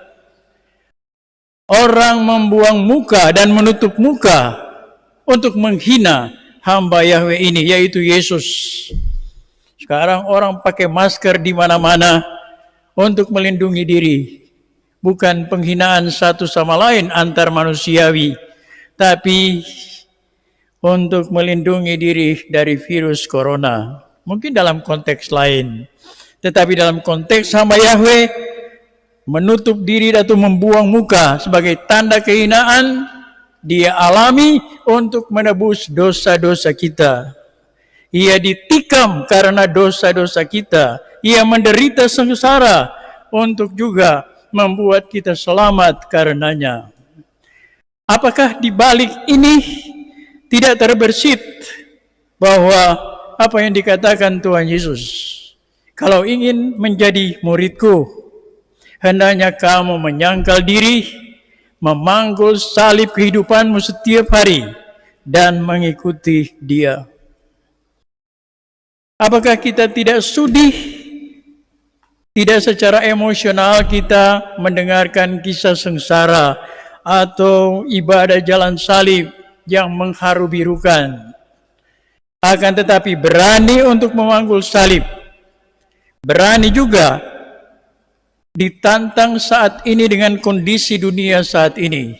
S1: orang membuang muka dan menutup muka untuk menghina hamba Yahweh ini, yaitu Yesus. Sekarang orang pakai masker di mana-mana untuk melindungi diri. Bukan penghinaan satu sama lain antar manusiawi, tapi untuk melindungi diri dari virus corona. Mungkin dalam konteks lain, tetapi dalam konteks hamba Yahweh, menutup diri atau membuang muka sebagai tanda kehinaan, dia alami untuk menebus dosa-dosa kita. Ia ditikam karena dosa-dosa kita. Ia menderita sengsara untuk juga membuat kita selamat karenanya. Apakah di balik ini tidak terbersit bahwa apa yang dikatakan Tuhan Yesus, kalau ingin menjadi muridku, hendaknya kamu menyangkal diri, memanggul salib kehidupanmu setiap hari, dan mengikuti Dia. Apakah kita tidak sudi, tidak secara emosional kita mendengarkan kisah sengsara atau ibadah jalan salib yang mengharu-birukan, akan tetapi berani untuk memanggul salib, berani juga ditantang saat ini dengan kondisi dunia saat ini?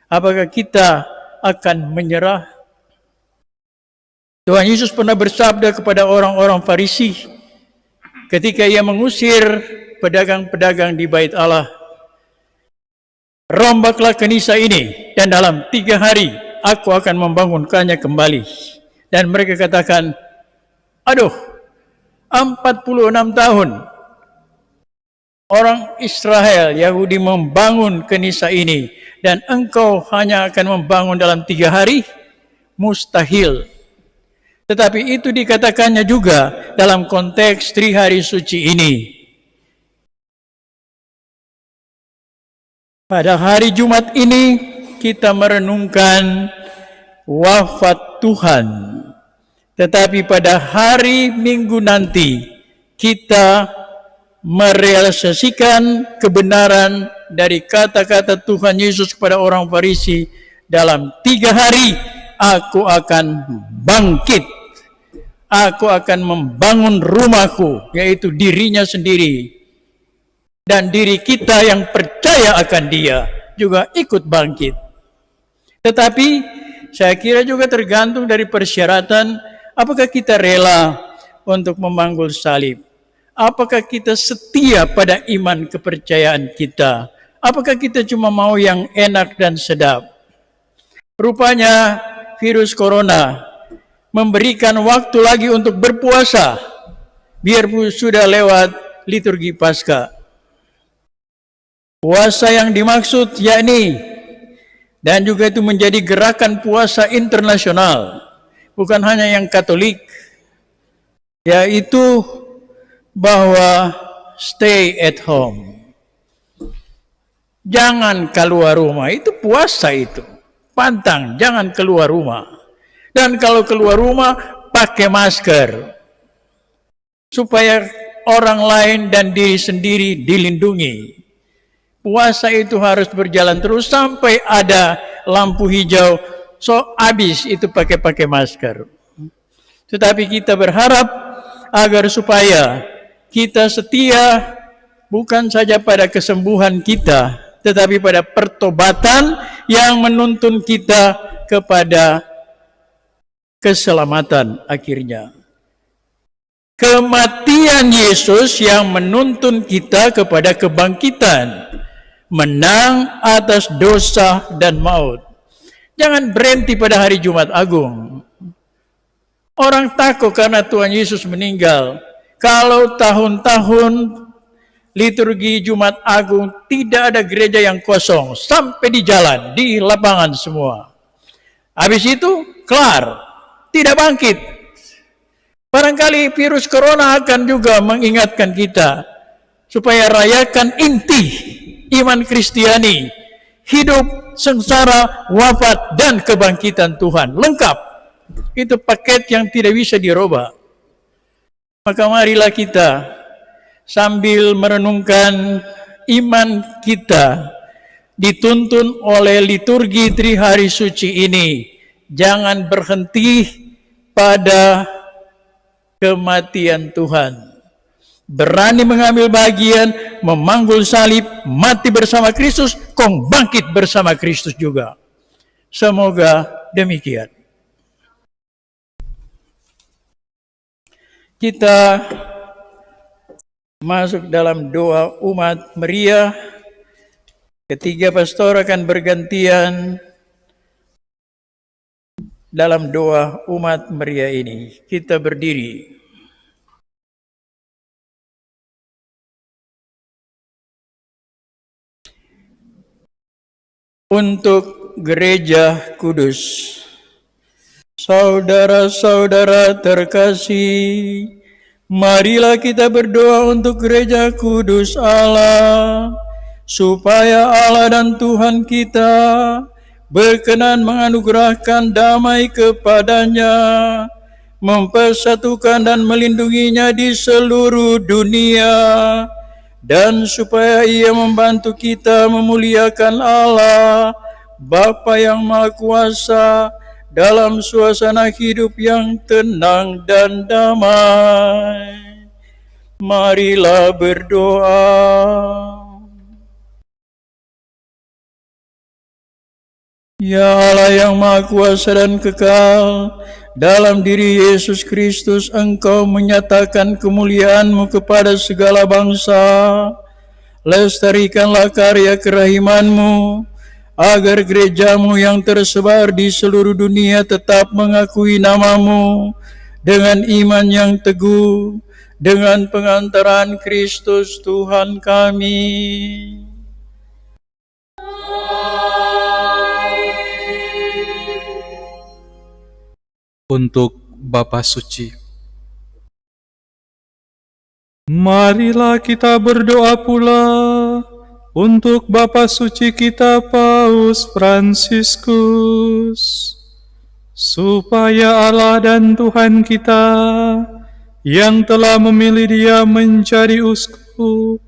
S1: Apakah kita akan menyerah? Tuhan Yesus pernah bersabda kepada orang-orang Farisi ketika ia mengusir pedagang-pedagang di bait Allah, rombaklah kenisa ini dan dalam 3 hari aku akan membangunkannya kembali. Dan mereka katakan, aduh, 46 tahun orang Israel, Yahudi membangun kenisa ini, dan engkau hanya akan membangun dalam 3 hari? Mustahil. Tetapi itu dikatakannya juga dalam konteks Trihari Suci ini. Pada hari Jumat ini kita merenungkan wafat Tuhan. Tetapi pada hari Minggu nanti kita merealisasikan kebenaran dari kata-kata Tuhan Yesus kepada orang Farisi, dalam 3 hari aku akan bangkit. Aku akan membangun rumahku, yaitu dirinya sendiri. Dan diri kita yang percaya akan dia juga ikut bangkit. Tetapi saya kira juga tergantung dari persyaratan, apakah kita rela untuk memanggul salib. Apakah kita setia pada iman kepercayaan kita. Apakah kita cuma mau yang enak dan sedap. Rupanya virus corona memberikan waktu lagi untuk berpuasa, biarpun sudah lewat liturgi Paskah. Puasa yang dimaksud yakni, dan juga itu menjadi gerakan puasa internasional, bukan hanya yang Katolik, yaitu bahwa stay at home. Jangan keluar rumah, itu puasa itu. Pantang, jangan keluar rumah. Dan kalau keluar rumah, pakai masker. Supaya orang lain dan diri sendiri dilindungi. Puasa itu harus berjalan terus sampai ada lampu hijau. So, habis itu pakai masker. Tetapi kita berharap agar supaya kita setia bukan saja pada kesembuhan kita, tetapi pada pertobatan yang menuntun kita kepada keselamatan akhirnya. Kematian Yesus yang menuntun kita kepada kebangkitan, menang atas dosa dan maut. Jangan berhenti pada hari Jumat Agung. Orang takut karena Tuhan Yesus meninggal. Kalau tahun-tahun liturgi Jumat Agung tidak ada gereja yang kosong, sampai di jalan, di lapangan semua. Habis itu, kelar. Tidak bangkit. Barangkali virus corona akan juga mengingatkan kita supaya rayakan inti iman Kristiani, hidup, sengsara, wafat, dan kebangkitan Tuhan. Lengkap. Itu paket yang tidak bisa dirubah. Maka marilah kita sambil merenungkan iman kita dituntun oleh liturgi Trihari Suci ini, jangan berhenti pada kematian Tuhan. Berani mengambil bagian, memanggul salib, mati bersama Kristus, kong bangkit bersama Kristus juga. Semoga demikian. Kita masuk dalam doa umat meriah. Ketiga pastor akan bergantian dalam doa umat meriah ini. Kita berdiri. Untuk gereja kudus. Saudara-saudara terkasih, marilah kita berdoa untuk gereja kudus Allah, supaya Allah dan Tuhan kita berkenan menganugerahkan damai kepadanya, mempersatukan dan melindunginya di seluruh dunia, dan supaya ia membantu kita memuliakan Allah, Bapa yang Maha Kuasa, dalam suasana hidup yang tenang dan damai. Marilah berdoa. Ya Allah yang Maha Kuasa dan kekal, dalam diri Yesus Kristus Engkau menyatakan kemuliaan-Mu kepada segala bangsa. Lestarikanlah karya kerahiman-Mu, agar gereja-Mu yang tersebar di seluruh dunia tetap mengakui nama-Mu dengan iman yang teguh, dengan pengantaran Kristus Tuhan kami.
S2: Untuk Bapa Suci, marilah kita berdoa pula untuk Bapa Suci kita Paus Fransiskus, supaya Allah dan Tuhan kita yang telah memilih dia menjadi uskup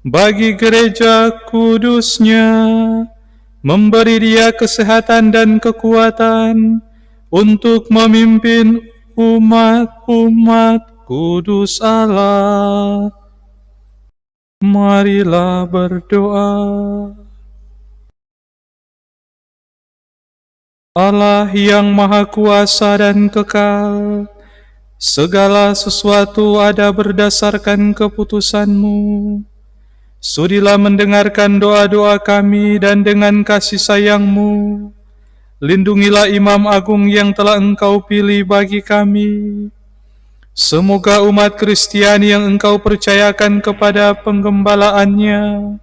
S2: bagi gereja kudusnya, memberi dia kesehatan dan kekuatan untuk memimpin umat-umat kudus Allah. Marilah berdoa. Allah yang Maha Kuasa dan Kekal, segala sesuatu ada berdasarkan keputusan-Mu. Sudilah mendengarkan doa-doa kami dan dengan kasih sayang-Mu, lindungilah Imam Agung yang telah Engkau pilih bagi kami. Semoga umat Kristiani yang Engkau percayakan kepada penggembalaannya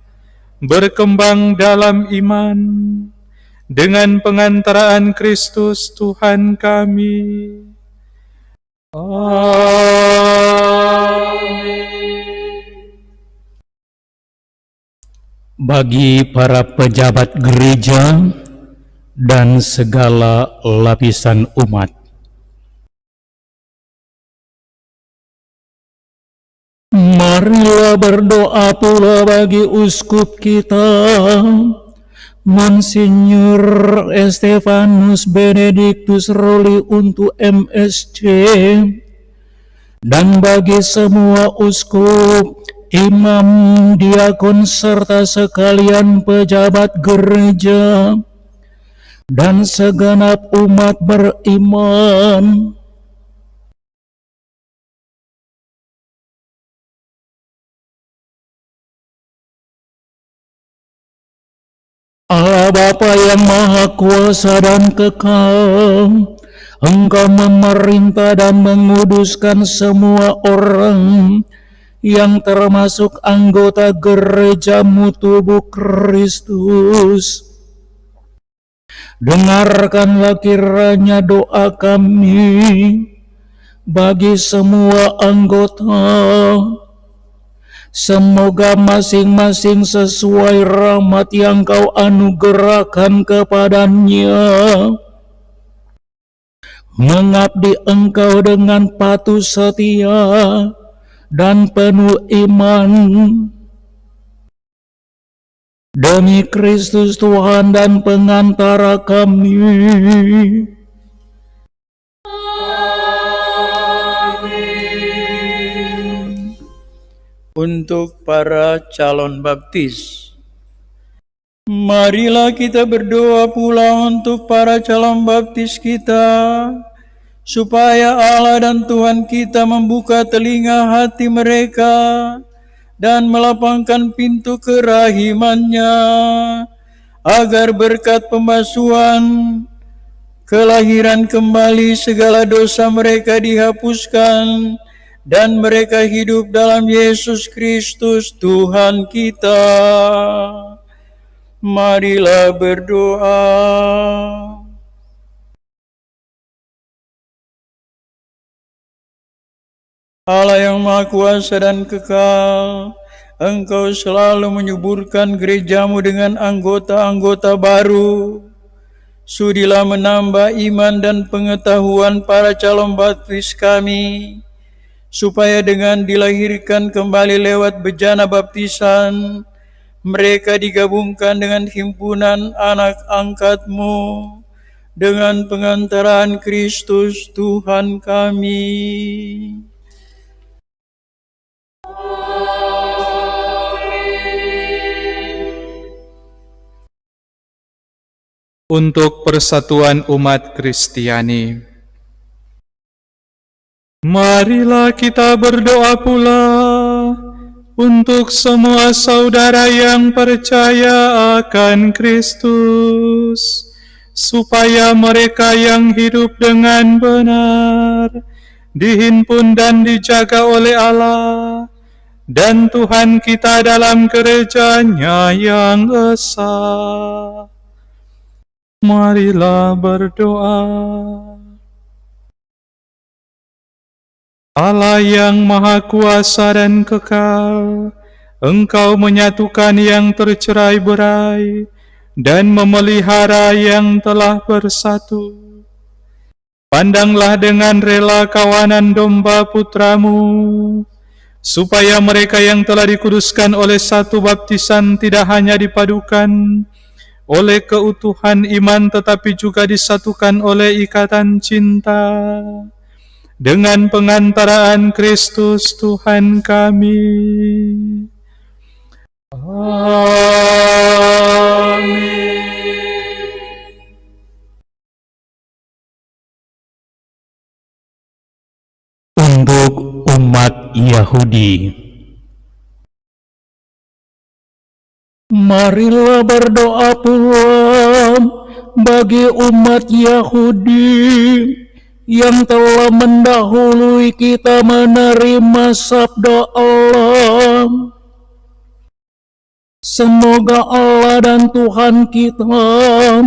S2: berkembang dalam iman dengan pengantaraan Kristus Tuhan kami.
S1: Bagi para pejabat gereja dan segala lapisan umat, marilah berdoa pula bagi uskup kita, Monsinyur Estefanus Benedictus Roli untuk MSC, dan bagi semua uskup, imam, diakon, serta sekalian pejabat gereja, dan segenap umat beriman. Allah Bapa yang Maha Kuasa dan Kekal, Engkau memerintah dan menguduskan semua orang yang termasuk anggota gereja-Mu tubuh Kristus. Dengarkanlah kiranya doa kami bagi semua anggota. Semoga masing-masing sesuai rahmat yang Kau anugerahkan kepadanya, mengabdi Engkau dengan patuh setia dan penuh iman. Demi Kristus Tuhan dan pengantara kami. Untuk para calon baptis, marilah kita berdoa pula untuk para calon baptis kita, supaya Allah dan Tuhan kita membuka telinga hati mereka dan melapangkan pintu kerahimannya, agar berkat pembasuhan kelahiran kembali segala dosa mereka dihapuskan, dan mereka hidup dalam Yesus Kristus Tuhan kita. Marilah berdoa. Allah yang Maha Kuasa dan Kekal, Engkau selalu menyuburkan gereja-Mu dengan anggota-anggota baru. Sudilah menambah iman dan pengetahuan para calon baptis kami, supaya dengan dilahirkan kembali lewat bejana baptisan, mereka digabungkan dengan himpunan anak angkat-Mu dengan pengantaran Kristus Tuhan kami.
S2: Untuk persatuan umat Kristiani, marilah kita berdoa pula untuk semua saudara yang percaya akan Kristus, supaya mereka yang hidup dengan benar dihimpun dan dijaga oleh Allah dan Tuhan kita dalam gereja-Nya yang esa. Marilah berdoa. Allah yang Maha Kuasa dan Kekal, Engkau menyatukan yang tercerai-berai dan memelihara yang telah bersatu. Pandanglah dengan rela kawanan domba putra-Mu, supaya mereka yang telah dikuduskan oleh satu baptisan tidak hanya dipadukan oleh keutuhan iman, tetapi juga disatukan oleh ikatan cinta. dengan pengantaraan Kristus Tuhan kami. Amin.
S1: Untuk umat Yahudi, marilah berdoa pula bagi umat Yahudi yang telah mendahului kita menerima sabda Allah. Semoga Allah dan Tuhan kita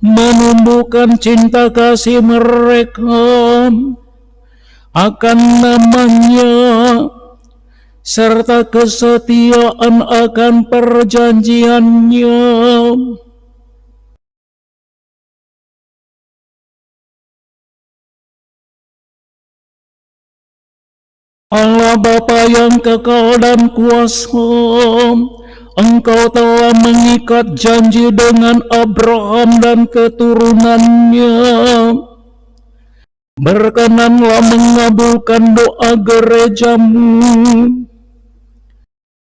S1: menumbuhkan cinta kasih mereka akan namanya serta kesetiaan akan perjanjiannya. Allah Bapa yang kekal dan kuasa, Engkau telah mengikat janji dengan Abraham dan keturunannya. Berkenanlah mengabulkan doa gerejamu.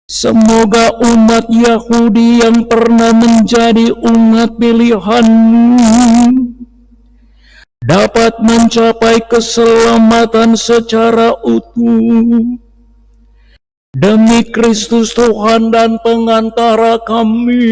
S1: Semoga umat Yahudi yang pernah menjadi umat pilihanmu dapat mencapai keselamatan secara utuh. Demi Kristus Tuhan dan pengantara kami.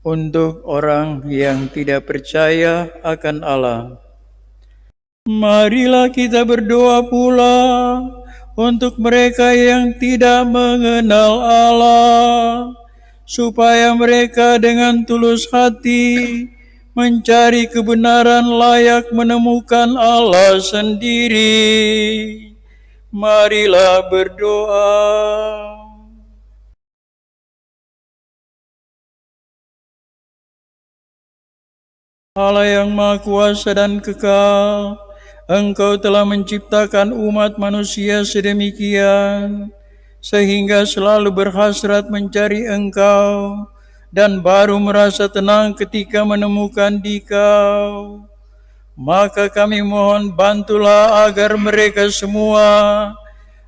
S1: Untuk orang yang tidak percaya akan Allah, marilah kita berdoa pula untuk mereka yang tidak mengenal Allah, supaya mereka dengan tulus hati mencari kebenaran layak menemukan Allah sendiri. Marilah berdoa. Allah yang Maha Kuasa dan Kekal, Engkau telah menciptakan umat manusia sedemikian, sehingga selalu berhasrat mencari Engkau, dan baru merasa tenang ketika menemukan Dikau. Maka kami mohon bantulah agar mereka semua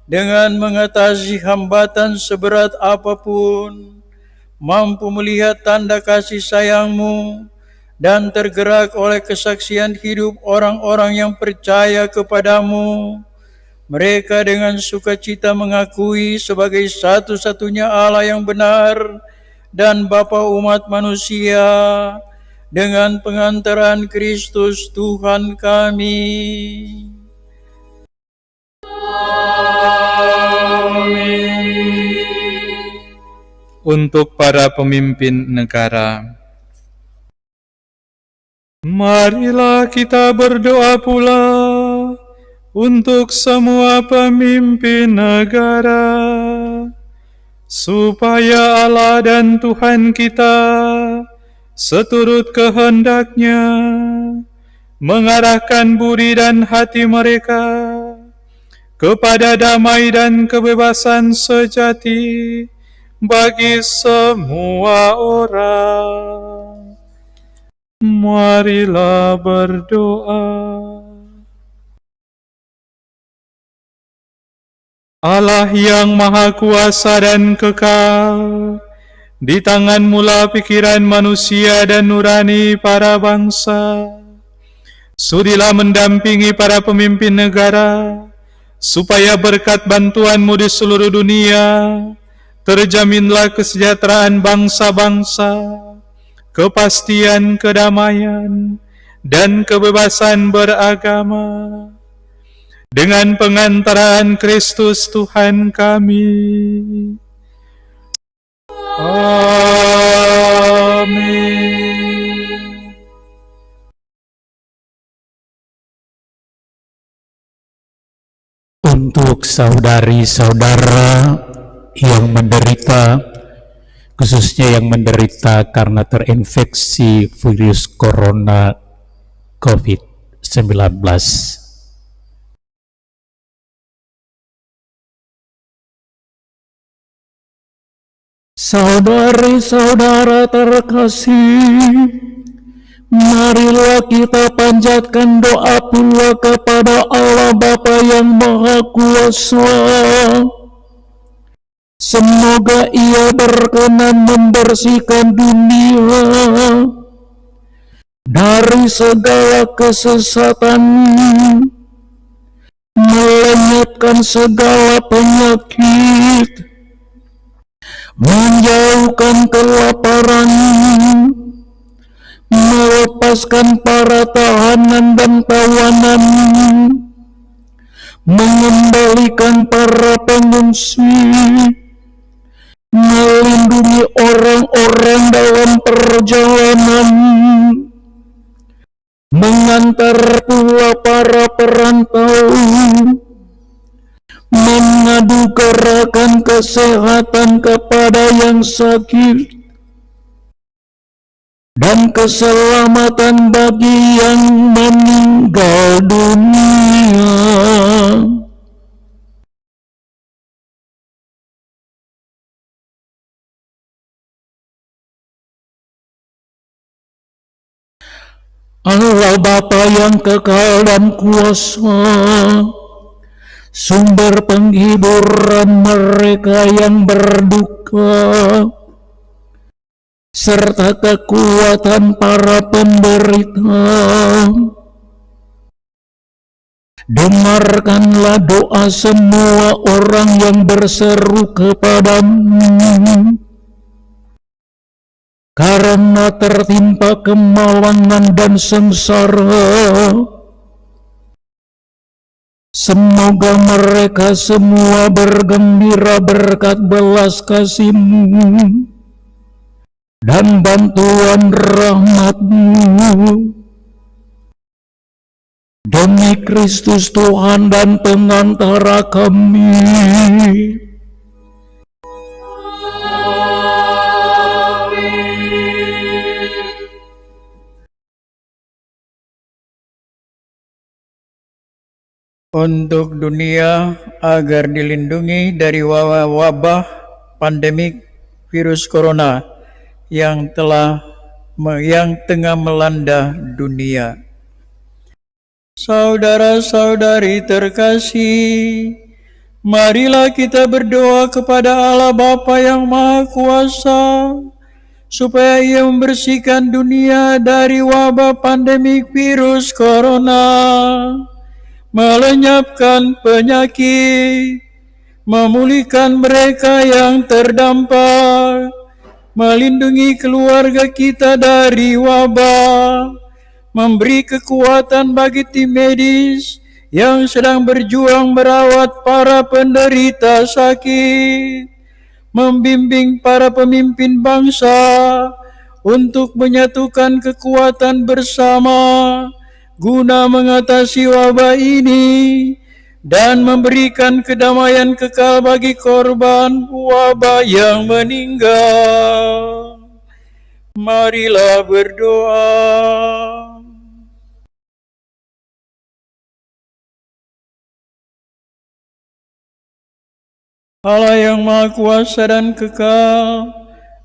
S1: dengan mengatasi hambatan seberat apapun, mampu melihat tanda kasih sayang-Mu, dan tergerak oleh kesaksian hidup orang-orang yang percaya kepadamu. Mereka dengan sukacita mengakui sebagai satu-satunya Allah yang benar dan Bapa umat manusia, dengan pengantaran Kristus Tuhan kami.
S2: Amin. Untuk para pemimpin negara, marilah kita berdoa pula untuk semua pemimpin negara, supaya Allah dan Tuhan kita seturut kehendak-Nya mengarahkan budi dan hati mereka kepada damai dan kebebasan sejati bagi semua orang. Marilah berdoa. Allah yang Maha Kuasa dan Kekal, di tangan-Mu lah pikiran manusia dan nurani para bangsa. Sudilah mendampingi para pemimpin negara, supaya berkat bantuan-Mu di seluruh dunia, terjaminlah kesejahteraan bangsa-bangsa, kepastian kedamaian, dan kebebasan beragama. Dengan pengantaraan Kristus Tuhan kami. Amin.
S1: Untuk saudari-saudara yang menderita, khususnya yang menderita karena terinfeksi virus corona COVID-19, Saudari-saudara terkasih, marilah kita panjatkan doa pula kepada Allah Bapa yang Maha Kuasa. Semoga Ia berkenan membersihkan dunia dari segala kesesatan, melenyapkan segala penyakit, menjauhkan kelaparan, melepaskan para tahanan dan tawanan, mengembalikan para pengungsi, melindungi orang-orang dalam perjalanan, mengantar pula para perantau, mengadukan kesehatan kepada yang sakit, dan keselamatan bagi yang meninggal dunia. Allah Bapa yang kekal dan kuasa, sumber penghiburan mereka yang berduka, serta kekuatan para penderita. Dengarkanlah doa semua orang yang berseru kepadamu, karena tertimpa kemalangan dan sengsara. Semoga mereka semua bergembira berkat belas kasih-Mu dan bantuan rahmat-Mu. Demi Kristus Tuhan dan pengantara kami. Untuk dunia agar dilindungi dari wabah pandemik virus corona yang tengah melanda dunia. Saudara-saudari terkasih, marilah kita berdoa kepada Allah Bapa yang Maha Kuasa, supaya Ia membersihkan dunia dari wabah pandemik virus corona, melenyapkan penyakit, memulihkan mereka yang terdampak, melindungi keluarga kita dari wabah, memberi kekuatan bagi tim medis yang sedang berjuang merawat para penderita sakit, membimbing para pemimpin bangsa untuk menyatukan kekuatan bersama guna mengatasi wabah ini dan memberikan kedamaian kekal bagi korban wabah yang meninggal. Marilah berdoa. Allah yang Maha Kuasa dan kekal,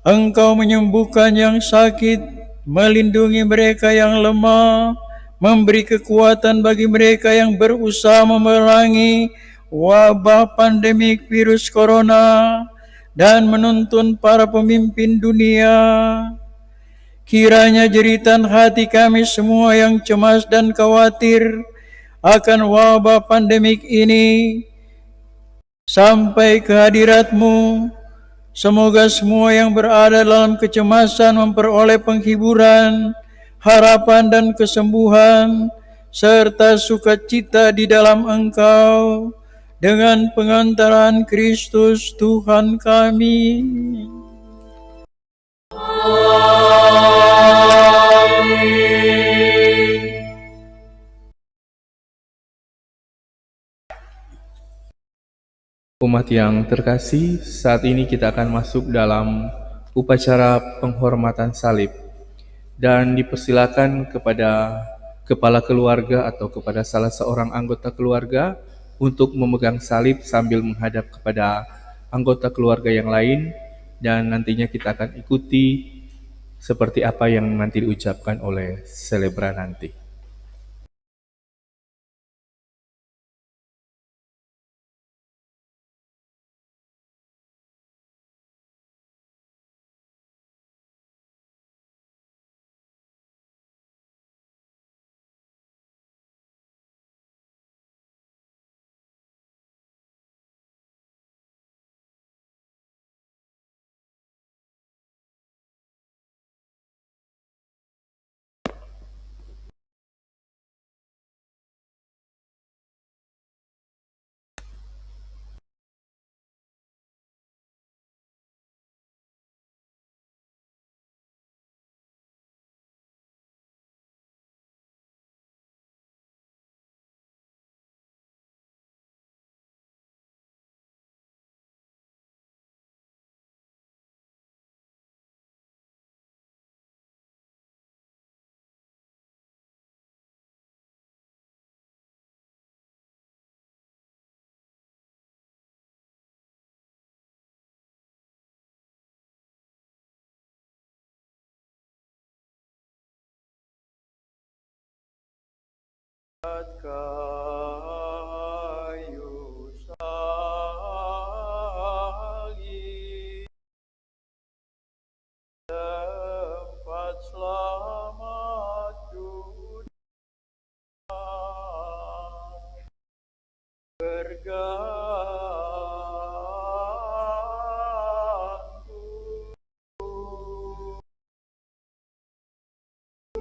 S1: Engkau menyembuhkan yang sakit, melindungi mereka yang lemah, memberi kekuatan bagi mereka yang berusaha memerangi wabah pandemik virus corona, dan menuntun para pemimpin dunia. Kiranya jeritan hati kami semua yang cemas dan khawatir akan wabah pandemik ini sampai ke hadirat-Mu. Semoga semua yang berada dalam kecemasan memperoleh penghiburan, harapan dan kesembuhan, serta sukacita di dalam Engkau, dengan pengantaran Kristus Tuhan kami.
S2: Umat yang terkasih, saat ini kita akan masuk dalam upacara penghormatan salib, dan dipersilakan kepada kepala keluarga atau kepada salah seorang anggota keluarga untuk memegang salib sambil menghadap kepada anggota keluarga yang lain dan nantinya kita akan ikuti seperti apa yang nanti diucapkan oleh selebran nanti. Kayu salib, tempat selamat dunia, bergantung.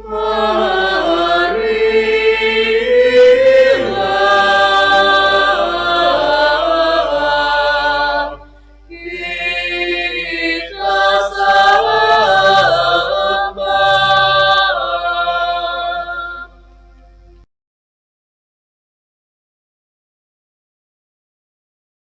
S2: Kayu salib, tempat selamat dunia,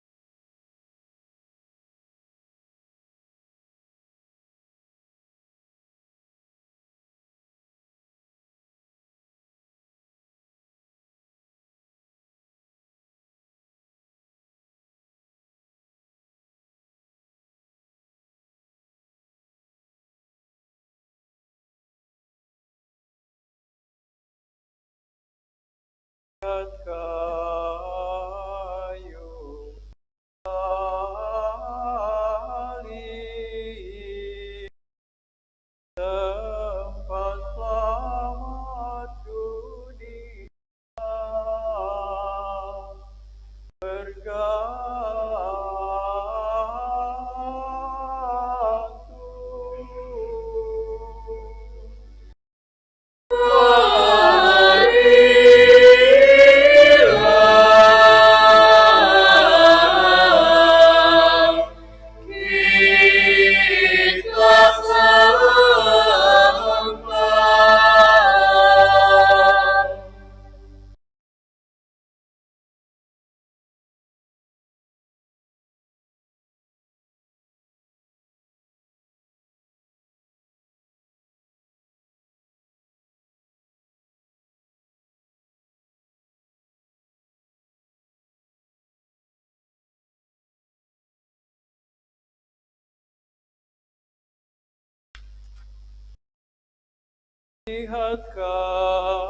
S2: lihat kayu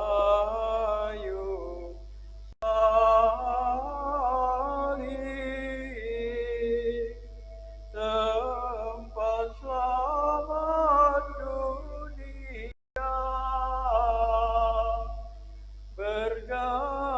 S2: salib, tempat selamat dunia, bergantung.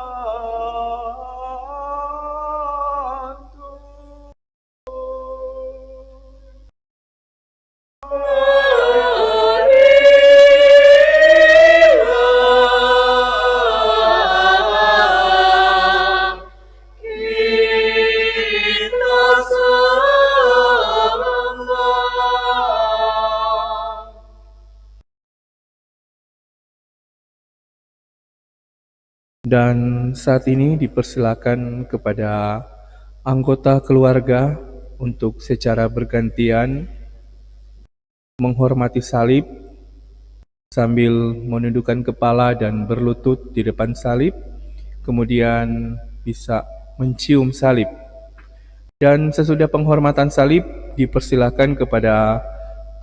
S2: Dan saat ini dipersilakan kepada anggota keluarga untuk secara bergantian menghormati salib sambil menundukkan kepala dan berlutut di depan salib, kemudian bisa mencium salib. Dan sesudah penghormatan salib, dipersilakan kepada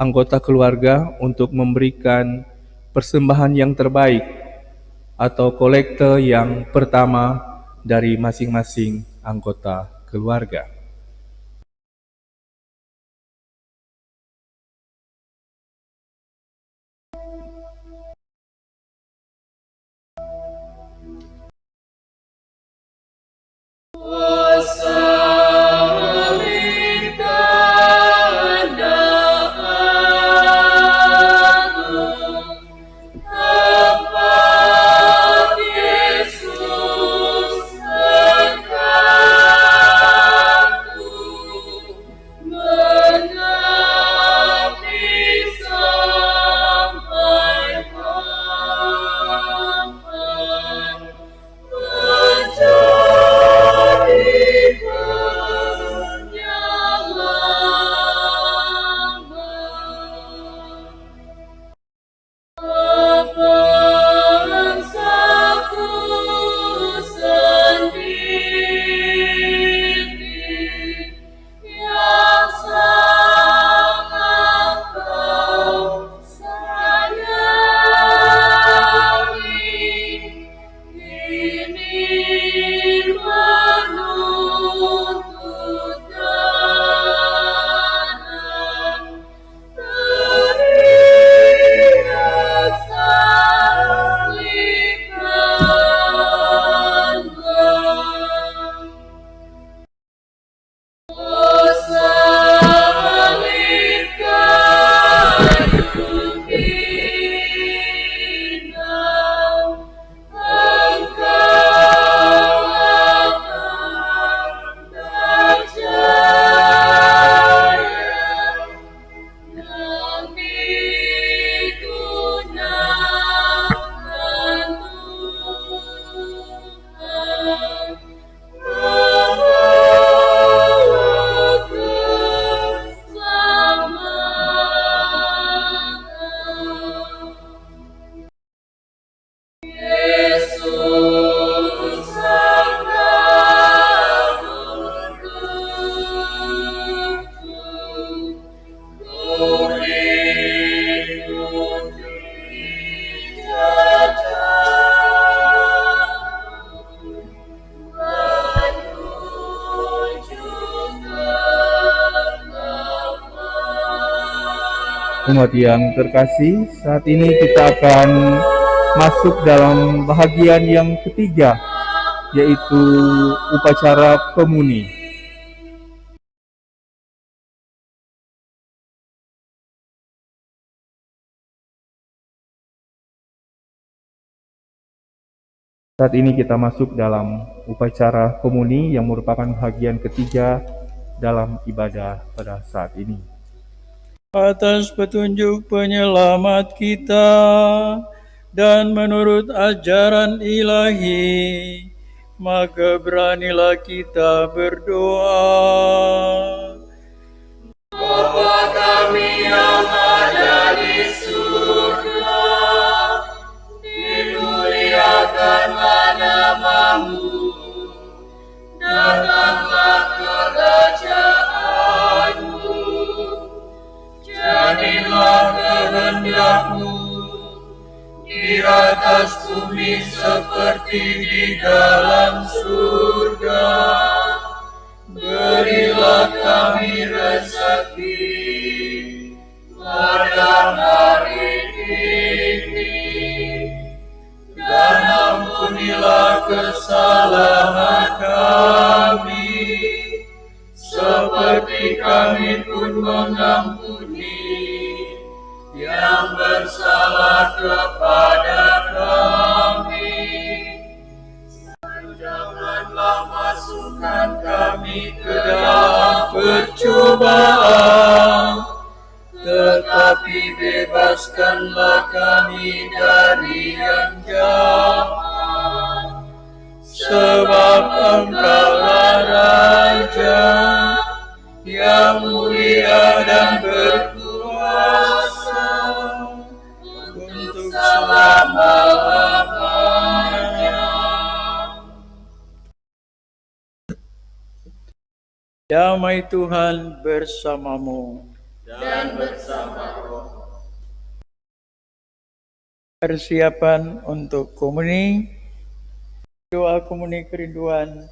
S2: anggota keluarga untuk memberikan persembahan yang terbaik atau kolekte yang pertama dari masing-masing anggota keluarga. Umat yang terkasih, saat ini kita akan masuk dalam bahagian yang ketiga, yaitu upacara pemuni. Saat ini kita masuk dalam upacara pemuni yang merupakan bahagian ketiga dalam ibadah pada saat ini.
S1: Atas petunjuk penyelamat kita dan menurut ajaran ilahi, maka beranilah kita berdoa.
S4: Bapa kami yang ada di surga, dimuliakanlah namamu, datanglah kerajaanmu, jadilah kehendakmu di atas bumi seperti di dalam surga. Berilah kami rezeki pada hari ini, dan ampunilah kesalahan kami, seperti kami pun mengampuni yang bersalah kepada kami. Janganlah masukkan kami ke dalam percobaan, tetapi bebaskanlah kami dari yang jahat. Sebab Engkaulah Raja yang mulia dan berkuasa untuk selama-lamanya.
S1: Damai Tuhan bersamamu.
S4: dan bersama roh.
S1: Persiapan untuk komuni, doa komuni kerinduan.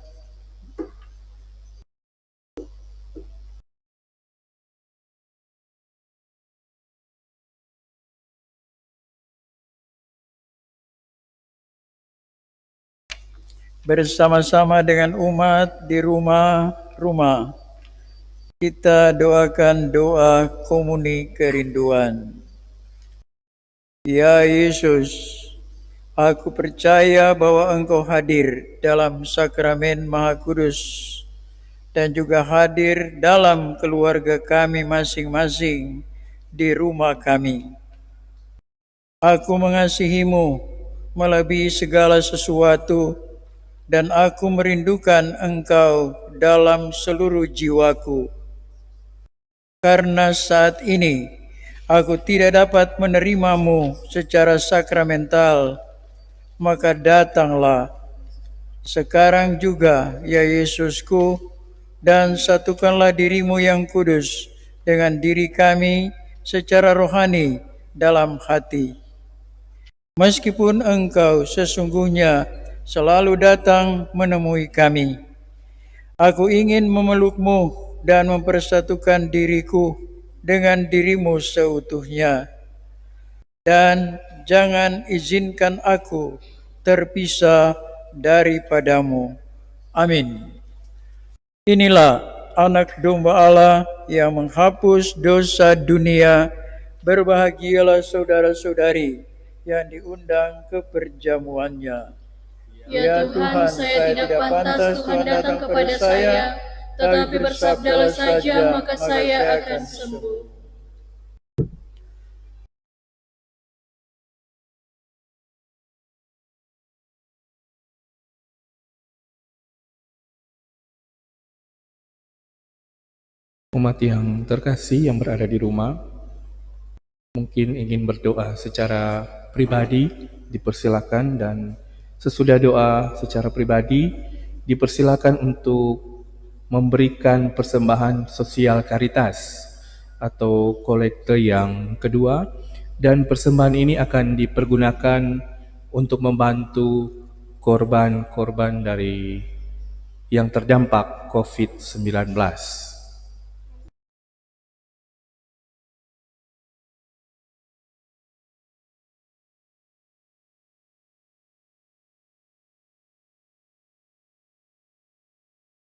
S1: Bersama-sama dengan umat di rumah-rumah, kita doakan doa komuni kerinduan. Ya Yesus, aku percaya bahwa Engkau hadir dalam sakramen Maha Kudus dan juga hadir dalam keluarga kami masing-masing di rumah kami. Aku mengasihi-Mu melebihi segala sesuatu dan aku merindukan Engkau dalam seluruh jiwaku. Karena saat ini aku tidak dapat menerimamu secara sakramental, maka datanglah sekarang juga, ya Yesusku, dan satukanlah dirimu yang kudus dengan diri kami secara rohani dalam hati. Meskipun Engkau sesungguhnya selalu datang menemui kami, aku ingin memelukmu dan mempersatukan diriku dengan dirimu seutuhnya. Dan jangan izinkan aku terpisah daripadamu. Amin. Inilah anak domba Allah yang menghapus dosa dunia. Berbahagialah saudara-saudari yang diundang ke perjamuannya.
S4: Ya Tuhan, saya tidak pantas Tuhan datang kepada saya, tetapi bersabdalah saja, maka saya akan sembuh.
S2: Umat yang terkasih yang berada di rumah, mungkin ingin berdoa secara pribadi, dipersilakan, dan sesudah doa secara pribadi, dipersilakan untuk memberikan persembahan sosial karitas atau kolekte yang kedua, dan persembahan ini akan dipergunakan untuk membantu korban-korban dari yang terdampak COVID-19.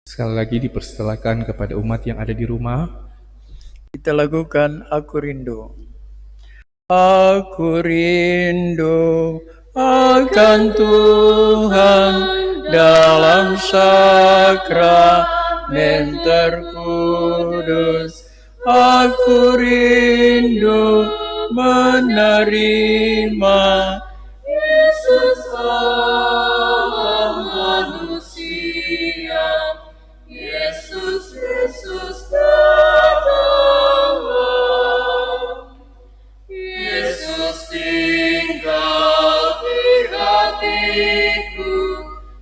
S2: Sekali lagi dipersilakan kepada umat yang ada di rumah.
S1: Kita lakukan Aku Rindu. Aku rindu akan Tuhan dalam sakramen terkudus. Aku rindu menerima
S4: Yesus Allah manusia, Yesus datanglah, Yesus tinggal di hatiku,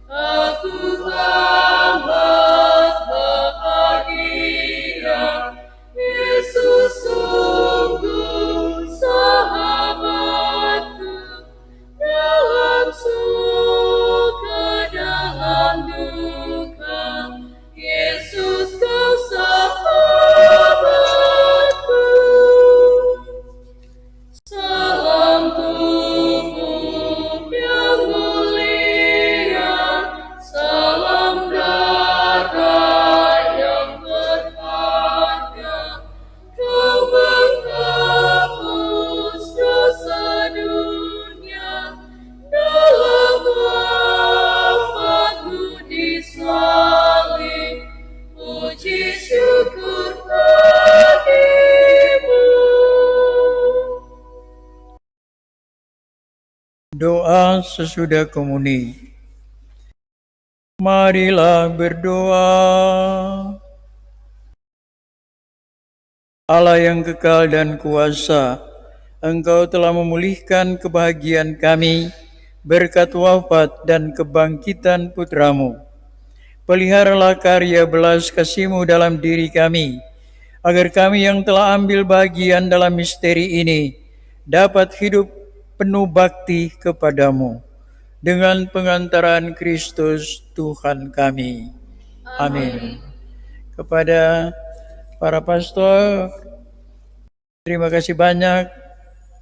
S4: aku amat bahagia, Yesus sungguh sahabatku, dalam suka dalam duka, Yesus kau sahabatku. Salam tubuh yang mulia, salam darah yang berharga, kau menghapus dosa dunia, dalam wafatmu di salib, puji syukur bagimu.
S1: doa sesudah komuni. Marilah berdoa. Allah yang kekal dan kuasa, Engkau telah memulihkan kebahagiaan kami berkat wafat dan kebangkitan Putramu. peliharalah karya belas kasih-Mu dalam diri kami, agar kami yang telah ambil bagian dalam misteri ini dapat hidup penuh bakti kepadamu dengan pengantaran Kristus Tuhan kami. Amin. Kepada para pastor, terima kasih banyak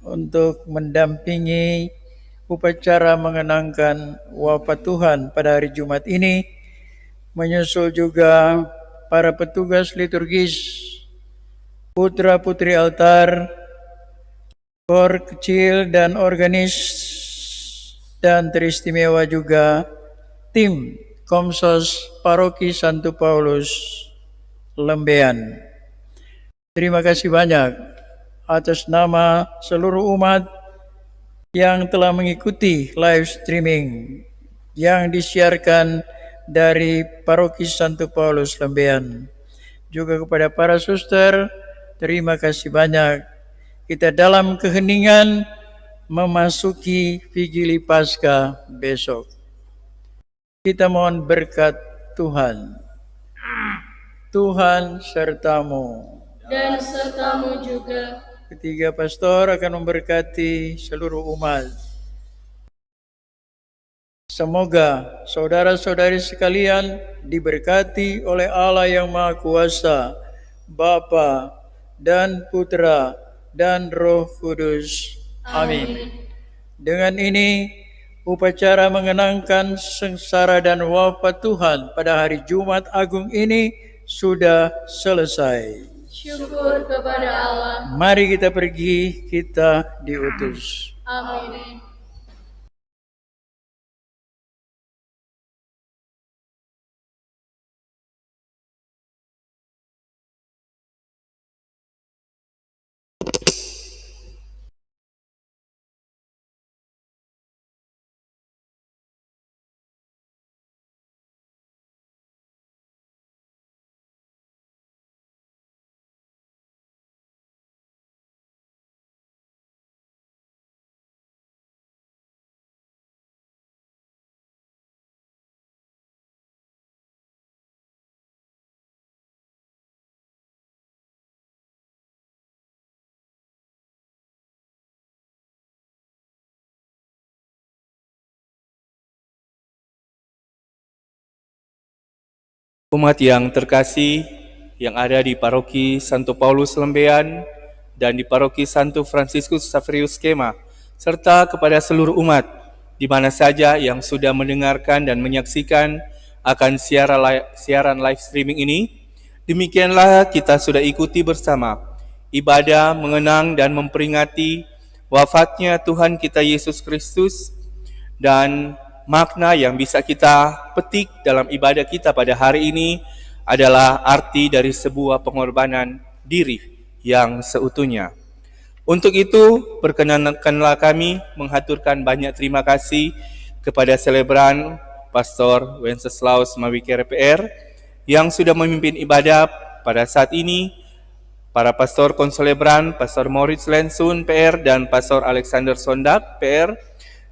S1: untuk mendampingi upacara mengenangkan wafat Tuhan pada hari Jumat ini. Menyusul juga para petugas liturgis, putra-putri altar, kor kecil dan organis, dan teristimewa juga tim Komsos Paroki Santo Paulus Lembean. Terima kasih banyak atas nama seluruh umat yang telah mengikuti live streaming yang disiarkan dari Paroki Santo Paulus Lembean. Juga kepada para suster, terima kasih banyak. Kita dalam keheningan memasuki Vigili Paskah besok. Kita mohon berkat Tuhan. Tuhan sertamu.
S4: Dan sertamu juga.
S1: Ketiga pastor akan memberkati seluruh umat. Semoga saudara-saudari sekalian diberkati oleh Allah yang Maha Kuasa, Bapa dan Putra dan Roh Kudus. Amin. Dengan ini, upacara mengenangkan sengsara dan wafat Tuhan pada hari Jumat Agung ini sudah selesai.
S4: Syukur kepada Allah.
S1: Mari kita pergi, kita diutus.
S4: Amin.
S2: Umat yang terkasih yang ada di Paroki Santo Paulus Lembean dan di Paroki Santo Fransiskus Xaverius Kema, serta kepada seluruh umat di mana saja yang sudah mendengarkan dan menyaksikan akan siaran live streaming ini. Demikianlah kita sudah ikuti bersama ibadah mengenang dan memperingati wafatnya Tuhan kita Yesus Kristus, dan makna yang bisa kita petik dalam ibadah kita pada hari ini adalah arti dari sebuah pengorbanan diri yang seutuhnya. Untuk itu, perkenankanlah kami menghaturkan banyak terima kasih kepada selebran Pastor Wenceslaus Mawike RPR yang sudah memimpin ibadah pada saat ini, para pastor konselebran, Pastor Moritz Lensun PR dan Pastor Alexander Sondak PR.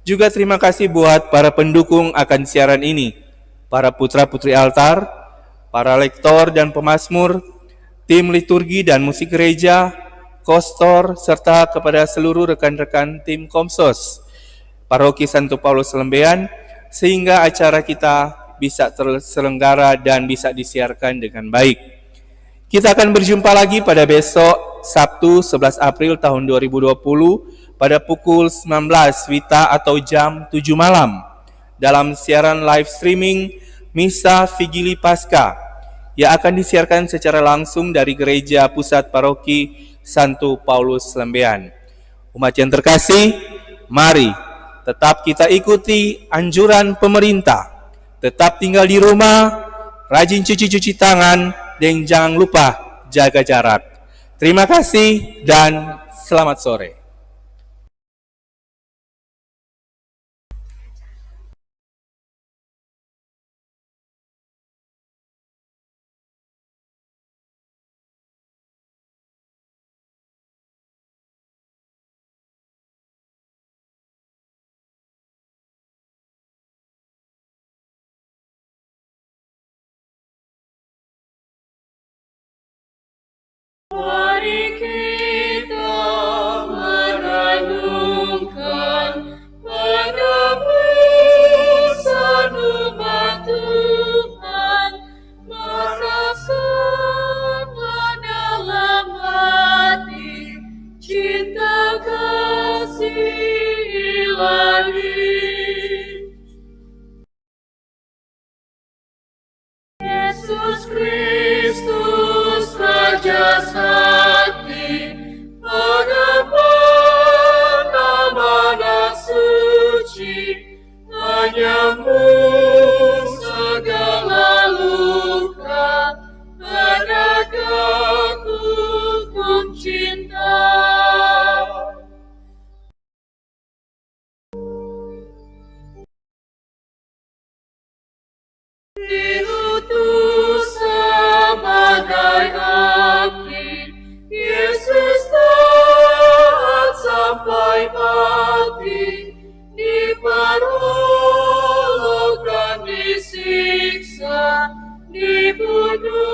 S2: Juga terima kasih buat para pendukung akan siaran ini, para putra-putri altar, para lektor dan pemazmur, tim liturgi dan musik gereja, kostor, serta kepada seluruh rekan-rekan tim Komsos Paroki Santo Paulus Lembean, sehingga acara kita bisa terselenggara dan bisa disiarkan dengan baik. Kita akan berjumpa lagi pada besok Sabtu 11 April tahun 2020 pada pukul 19 WITA atau jam 7 malam dalam siaran live streaming Misa Vigili Paskah yang akan disiarkan secara langsung dari Gereja Pusat Paroki Santo Paulus Lembean. Umat yang terkasih, mari tetap kita ikuti anjuran pemerintah, tetap tinggal di rumah, rajin cuci-cuci tangan, dan jangan lupa jaga jarak. Terima kasih dan selamat sore.
S4: Yesus Kristus, Raja Sakti, pengemban amanah suci, menyembuh segala luka, penegak hukum cinta. Diutus sebagai api, Yesus taat sampai mati, diperolokan, disiksa, dibunuh